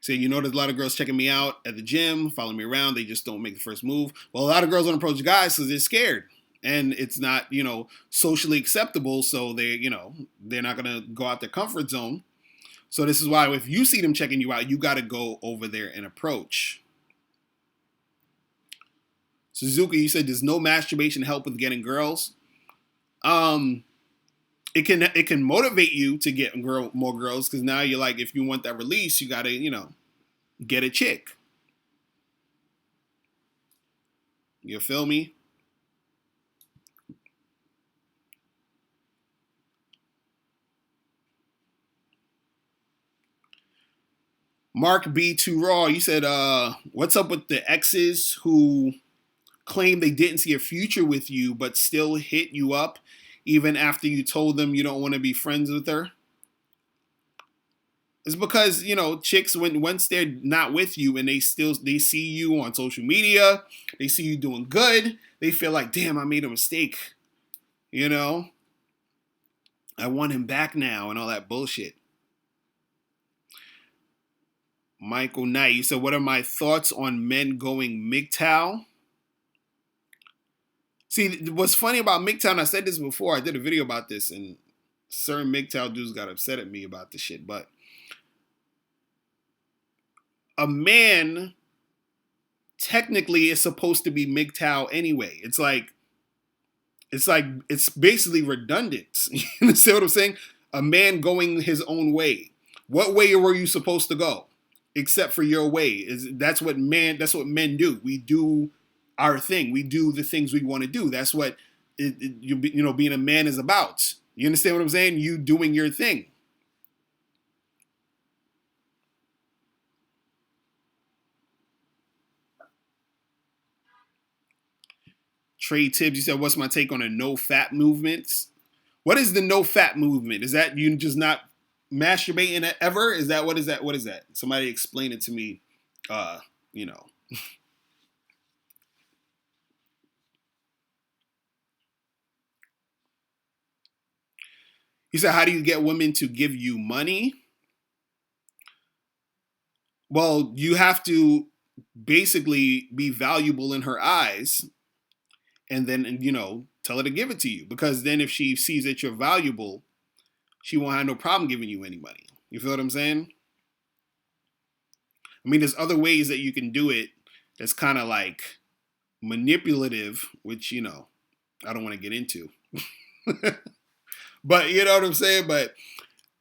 Say, there's a lot of girls checking me out at the gym, following me around. They just don't make the first move. Well, a lot of girls don't approach guys because they're scared. And it's not, socially acceptable. So they're not going to go out their comfort zone. So this is why if you see them checking you out, you got to go over there and approach. Suzuki, you said, does no masturbation help with getting girls? It can motivate you to get more girls, because now you're like, if you want that release, you got to, get a chick. You feel me? Mark B. Too Raw, you said, what's up with the exes who claim they didn't see a future with you but still hit you up even after you told them you don't want to be friends with her? It's because, chicks, once they're not with you and they see you on social media, they see you doing good, they feel like, damn, I made a mistake. I want him back now and all that bullshit. Michael Knight, you said, what are my thoughts on men going MGTOW? See, what's funny about MGTOW, and I said this before, I did a video about this, and certain MGTOW dudes got upset at me about this shit, but a man technically is supposed to be MGTOW anyway. It's basically redundant. You understand what I'm saying? A man going his own way. What way were you supposed to go? Except for your way. That's what men do. We do our thing. We do the things we want to do. That's what being a man is about. You understand what I'm saying? You doing your thing. Trey Tibbs, you said, what's my take on the no fat movements? What is the no fat movement? Is that you just not masturbating ever? Is that what is that? What is that? Somebody explain it to me. He said, how do you get women to give you money? Well, you have to basically be valuable in her eyes, and then, tell her to give it to you. Because then if she sees that you're valuable, she won't have no problem giving you any money. You feel what I'm saying? I mean, there's other ways that you can do it that's kind of like manipulative, which, I don't want to get into. But you know what I'm saying? But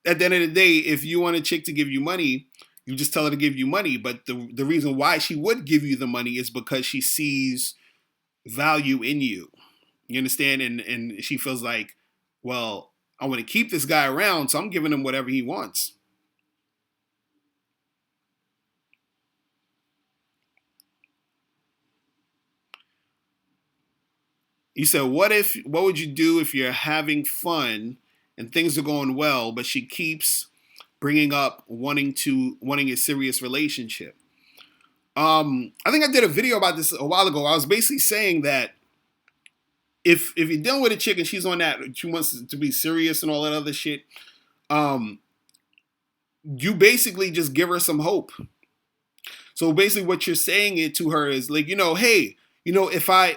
at the end of the day, if you want a chick to give you money, you just tell her to give you money. But the reason why she would give you the money is because she sees value in you. You understand? And she feels like, well, I want to keep this guy around, so I'm giving him whatever he wants. You said, what would you do if you're having fun and things are going well, but she keeps bringing up wanting a serious relationship? I think I did a video about this a while ago. I was basically saying that if you're dealing with a chick and she's on that, she wants to be serious and all that other shit, you basically just give her some hope. So basically what you're saying it to her is like, hey, if I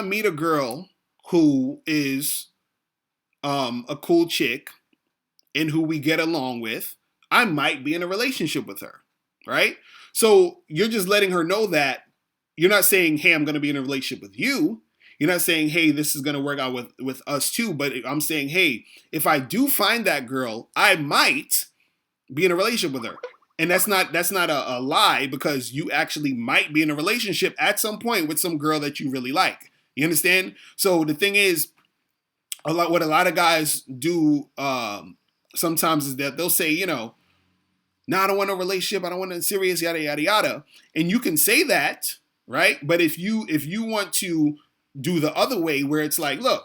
meet a girl who is a cool chick and who we get along with, I might be in a relationship with her, right? So you're just letting her know that you're not saying, hey, I'm going to be in a relationship with you. You're not saying, hey, this is going to work out with us too. But I'm saying, hey, if I do find that girl, I might be in a relationship with her. And that's not a lie, because you actually might be in a relationship at some point with some girl that you really like. You understand? So the thing is, what a lot of guys do sometimes is that they'll say, no, I don't want a relationship. I don't want a serious, yada, yada, yada. And you can say that, right? But if you want to do the other way, where it's like, look,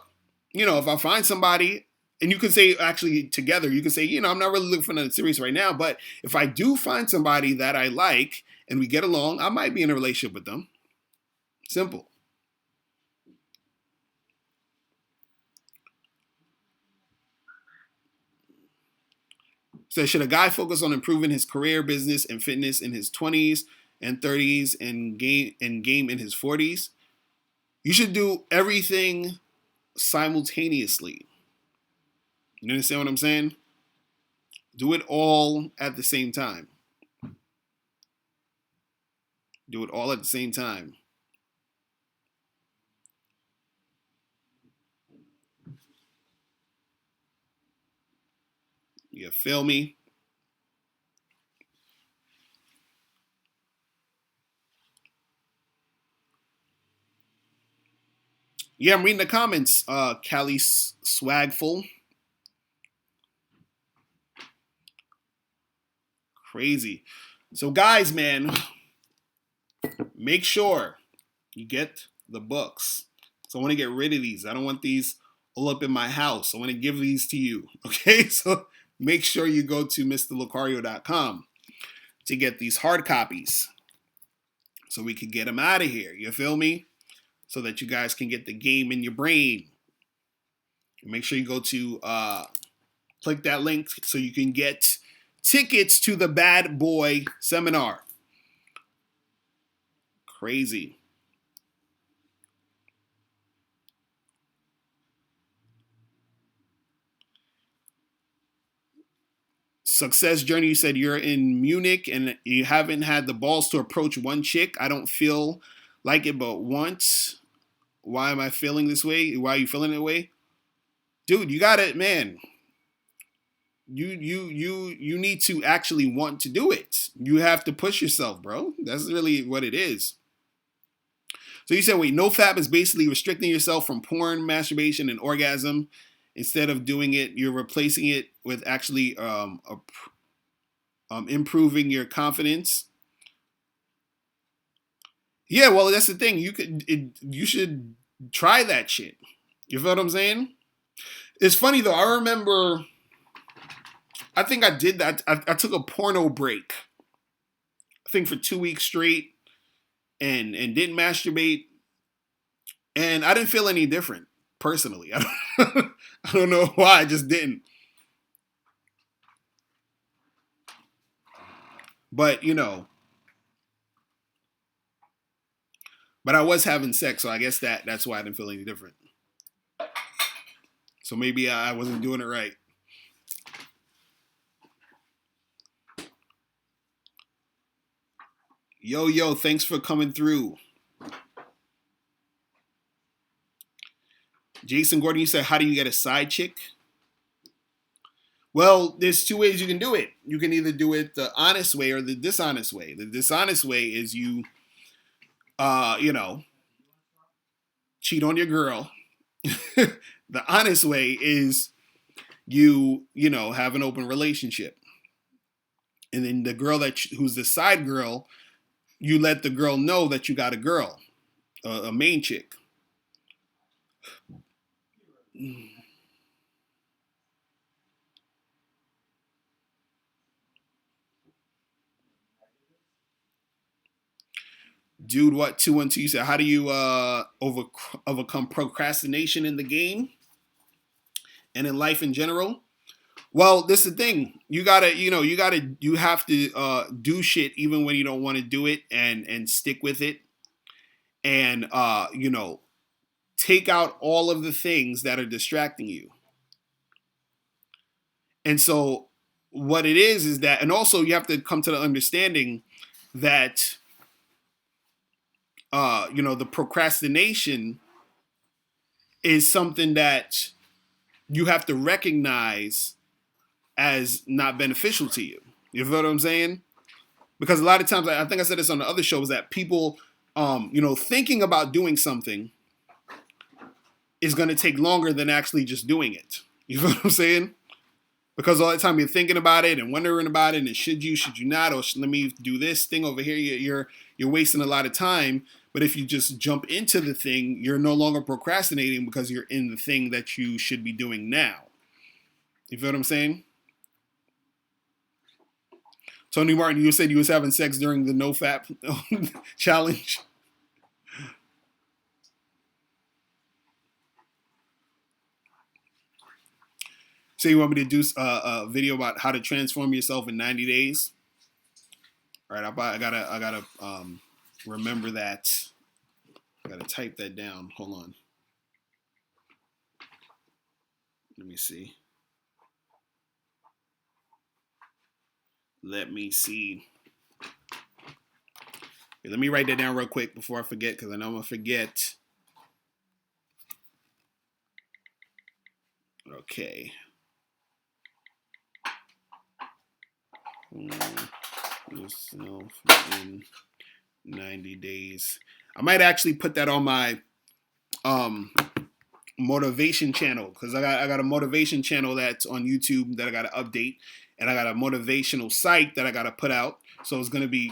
if I find somebody, and you can say actually together, you can say, I'm not really looking for nothing serious right now, but if I do find somebody that I like and we get along, I might be in a relationship with them. Simple. So should a guy focus on improving his career, business, and fitness in his 20s and 30s and game in his 40s? You should do everything simultaneously. You understand what I'm saying? Do it all at the same time. Do it all at the same time. You feel me? Yeah, I'm reading the comments. Cali Swagful. Crazy. So guys, man, make sure you get the books. So I want to get rid of these. I don't want these all up in my house. I want to give these to you. Okay? So make sure you go to MrLocario.com to get these hard copies so we can get them out of here. You feel me? So that you guys can get the game in your brain. Make sure you go to click that link so you can get tickets to the Bad Boy Seminar. Crazy. Success Journey, you said you're in Munich and you haven't had the balls to approach one chick. I don't feel like it, but once. Why am I feeling this way? Why are you feeling that way? Dude, you got it, man. You need to actually want to do it. You have to push yourself, bro. That's really what it is. So you said, wait, NoFap is basically restricting yourself from porn, masturbation, and orgasm. Instead of doing it, you're replacing it with actually improving your confidence. Yeah, well, that's the thing. You should try that shit. You feel what I'm saying? It's funny though. I remember, I think I did that. I took a porno break. I think for 2 weeks straight, and didn't masturbate, and I didn't feel any different personally. I don't know why, I just didn't. But, but I was having sex, so I guess that's why I didn't feel any different. So maybe I wasn't doing it right. Yo, thanks for coming through. Jason Gordon, you said, how do you get a side chick? Well, there's two ways you can do it. You can either do it the honest way or the dishonest way. The dishonest way is you, cheat on your girl. The honest way is you have an open relationship. And then the girl who's the side girl, you let the girl know that you got a girl, a main chick. Dude, what 212? You said, how do you overcome procrastination in the game and in life in general? Well, this is the thing. You have to do shit even when you don't want to do it, and stick with it, and take out all of the things that are distracting you. And so what it is that, and also you have to come to the understanding that the procrastination is something that you have to recognize as not beneficial to you. You feel what I'm saying? Because a lot of times, I think I said this on the other shows, that people, thinking about doing something is going to take longer than actually just doing it. You feel what I'm saying? Because all the time you're thinking about it and wondering about it, and should you not, or let me do this thing over here, you're wasting a lot of time. But if you just jump into the thing, you're no longer procrastinating because you're in the thing that you should be doing now. You feel what I'm saying? Tony Martin, you said you was having sex during the no-fap challenge. So you want me to do a video about how to transform yourself in 90 days? All right, I gotta remember that. I gotta type that down. Hold on. Let me see. Let me write that down real quick before I forget, because I know I'm gonna forget. Okay. Yourself in 90 days. I might actually put that on my motivation channel, because I got a motivation channel that's on YouTube that I got to update, and I got a motivational site that I got to put out. So it's gonna be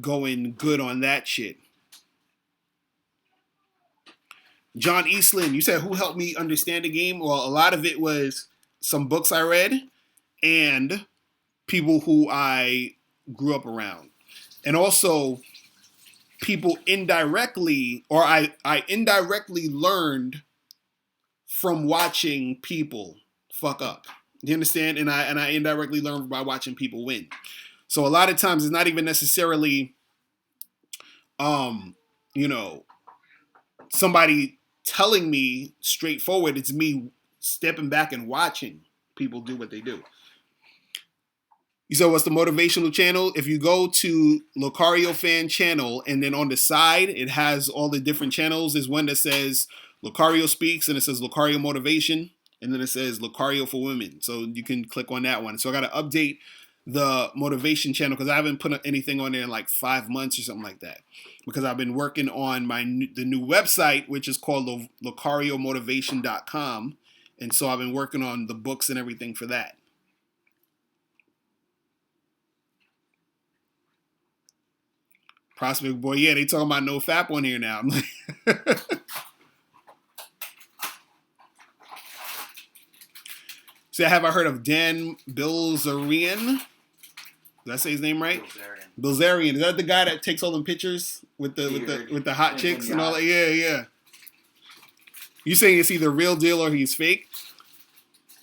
going good on that shit. John Eastland, you said, who helped me understand the game? Well, a lot of it was some books I read and people who I grew up around. And also people indirectly, or I indirectly learned from watching people fuck up. You understand? And I indirectly learned by watching people win. So a lot of times it's not even necessarily somebody telling me straightforward. It's me stepping back and watching people do what they do. You said, what's the motivational channel? If you go to Locario fan channel, and then on the side, it has all the different channels. There's one that says Locario speaks, and it says Locario motivation, and then it says Locario for women. So you can click on that one. So I got to update the motivation channel, because I haven't put anything on there in like 5 months or something like that, because I've been working on the new website, which is called LocarioMotivation.com. And so I've been working on the books and everything for that. Prospect Boy, yeah, they talking about no FAP on here now. I'm like so have I heard of Dan Bilzerian? Did I say his name right? Bilzerian. Is that the guy that takes all them pictures with the hot chicks and all that? Yeah. You saying it's either real deal or he's fake?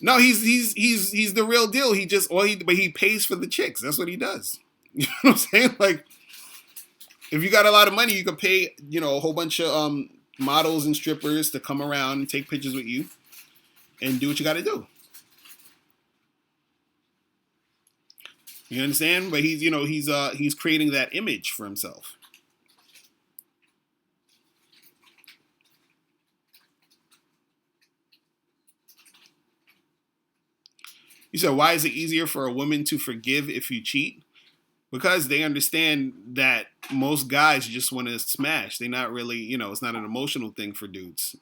No, he's the real deal. But he pays for the chicks. That's what he does. You know what I'm saying? Like, if you got a lot of money, you can pay, a whole bunch of models and strippers to come around and take pictures with you and do what you got to do. You understand? But he's creating that image for himself. You said, why is it easier for a woman to forgive if you cheat? Because they understand that most guys just want to smash. They're not really, it's not an emotional thing for dudes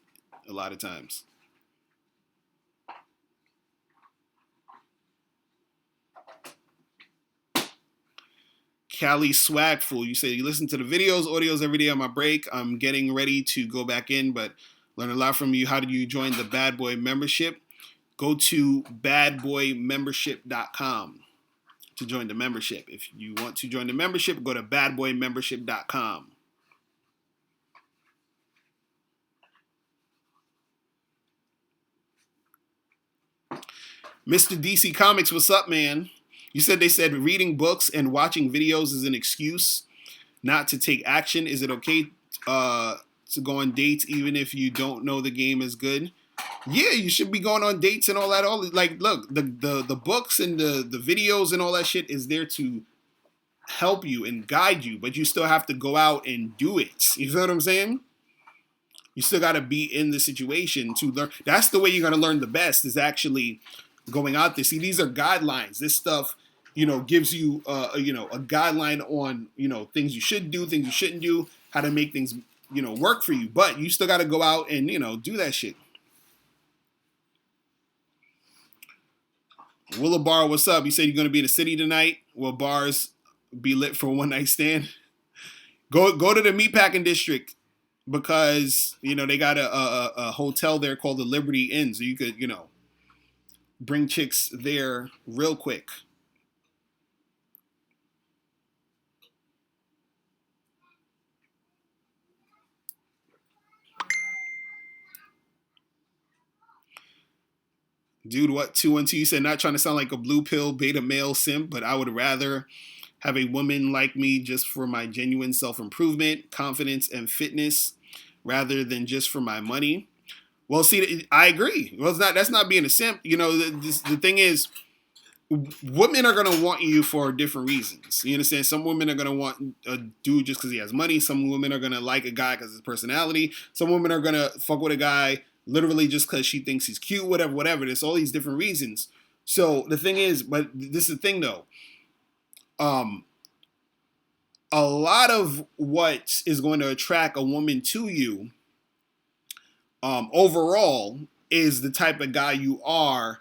a lot of times. Cali Swagful, you say you listen to the audios every day on my break. I'm getting ready to go back in, but learn a lot from you. How do you join the Bad Boy membership? Go to badboymembership.com to join the membership. If you want to join the membership, go to badboymembership.com. Mr. DC Comics, what's up, man? You said they said reading books and watching videos is an excuse not to take action. Is it okay to go on dates even if you don't know the game is good? Yeah, you should be going on dates and all that. Look, the books and the videos and all that shit is there to help you and guide you, but you still have to go out and do it. You feel what I'm saying? You still got to be in the situation to learn. That's the way you're going to learn the best, is actually going out there. See, these are guidelines. This stuff, gives you, a guideline on, things you should do, things you shouldn't do, how to make things, work for you. But you still got to go out and, do that shit. Willa Bar, what's up? You said you're going to be in the city tonight. Will bars be lit for a one-night stand? Go to the meatpacking district, because, they got a hotel there called the Liberty Inn. So you could, bring chicks there real quick. Dude, what? 212? You said, not trying to sound like a blue pill beta male simp, but I would rather have a woman like me just for my genuine self-improvement, confidence, and fitness, rather than just for my money. Well, see, I agree. Well, that's not being a simp. The thing is, women are going to want you for different reasons. You understand? Some women are going to want a dude just because he has money. Some women are going to like a guy because of his personality. Some women are going to fuck with a guy literally just because she thinks he's cute, whatever. There's all these different reasons. So the thing is, but this is the thing though. A lot of what is going to attract a woman to you, overall, is the type of guy you are,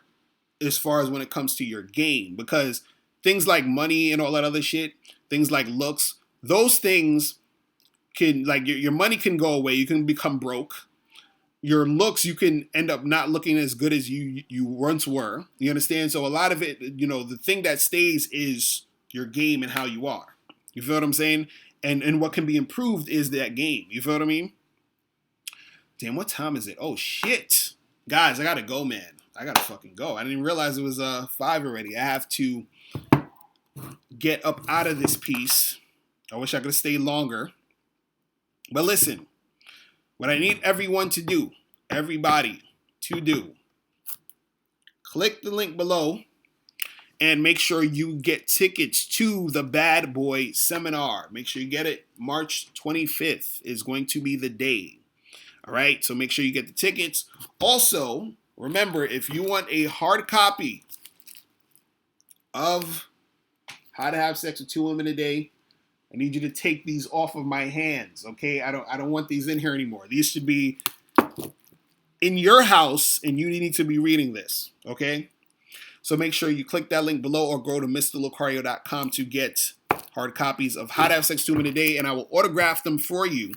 as far as when it comes to your game. Because things like money and all that other shit, things like looks, those things can, like, your money can go away. You can become broke. Your looks, you can end up not looking as good as you once were. You understand? So a lot of it, the thing that stays is your game and how you are. You feel what I'm saying? And what can be improved is that game. You feel what I mean? Damn, what time is it? Oh, shit. Guys, I gotta go, man. I gotta fucking go. I didn't realize it was 5 already. I have to get up out of this piece. I wish I could have stayed longer. But listen, what I need everybody to do, click the link below and make sure you get tickets to the Bad Boy Seminar. Make sure you get it. March 25th is going to be the day. All right, so make sure you get the tickets. Also, remember, if you want a hard copy of How to Have Sex with 2 Women a Day, I need you to take these off of my hands, okay? I don't want these in here anymore. These should be in your house, and you need to be reading this, okay? So make sure you click that link below or go to MrLocario.com to get hard copies of How to Have Sex 2 Women a Day, and I will autograph them for you.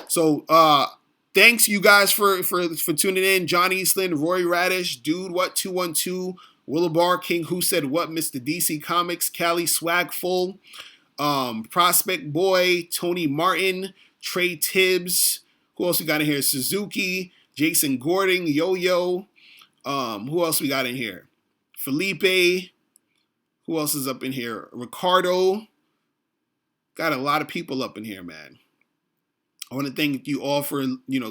So, thanks, you guys, for tuning in. John Eastland, Roy Radish, Dude What 212, Willabar King, Who Said What, Mr. DC Comics, Cali Swagful, Prospect Boy, Tony Martin, Trey Tibbs. Who else we got in here? Suzuki, Jason Gordon, Yo-Yo. Who else we got in here? Felipe. Who else is up in here? Ricardo. Got a lot of people up in here, man. I want to thank you all for,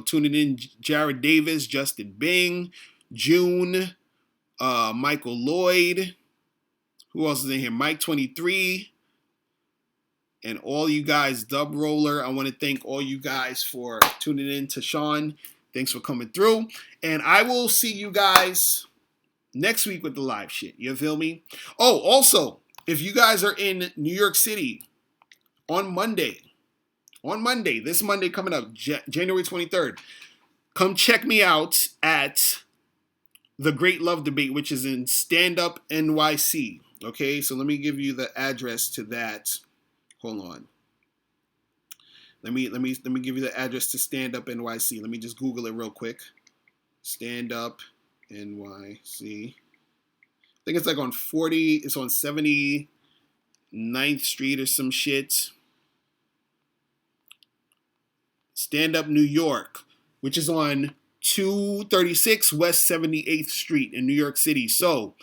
tuning in. Jared Davis, Justin Bing, June, Michael Lloyd. Who else is in here? Mike 23. And all you guys, Dub Roller. I want to thank all you guys for tuning in. To Sean, thanks for coming through. And I will see you guys next week with the live shit. You feel me? Oh, also, if you guys are in New York City on Monday, this Monday coming up, January 23rd, come check me out at the Great Love Debate, which is in Stand Up NYC. Okay, so let me give you the address to that. Hold on. Let me give you the address to Stand Up NYC. Let me just Google it real quick. Stand Up NYC. I think it's like on 40. It's on 79th Street or some shit. Stand Up New York, which is on 236 West 78th Street in New York City. So,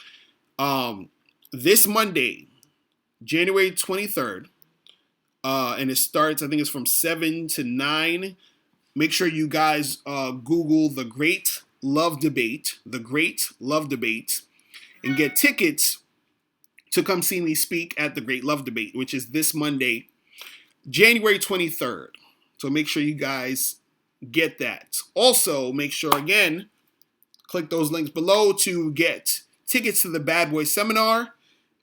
this Monday, January 23rd, and it starts, I think it's from 7 to 9. Make sure you guys Google The Great Love Debate, and get tickets to come see me speak at The Great Love Debate, which is this Monday, January 23rd. So make sure you guys get that. Also, make sure, again, click those links below to get tickets to the Bad Boy Seminar.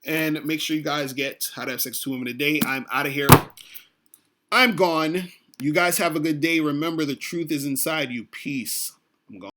And make sure you guys get How to Have Sex 2 Women a Day. I'm out of here. I'm gone. You guys have a good day. Remember, the truth is inside you. Peace. I'm gone.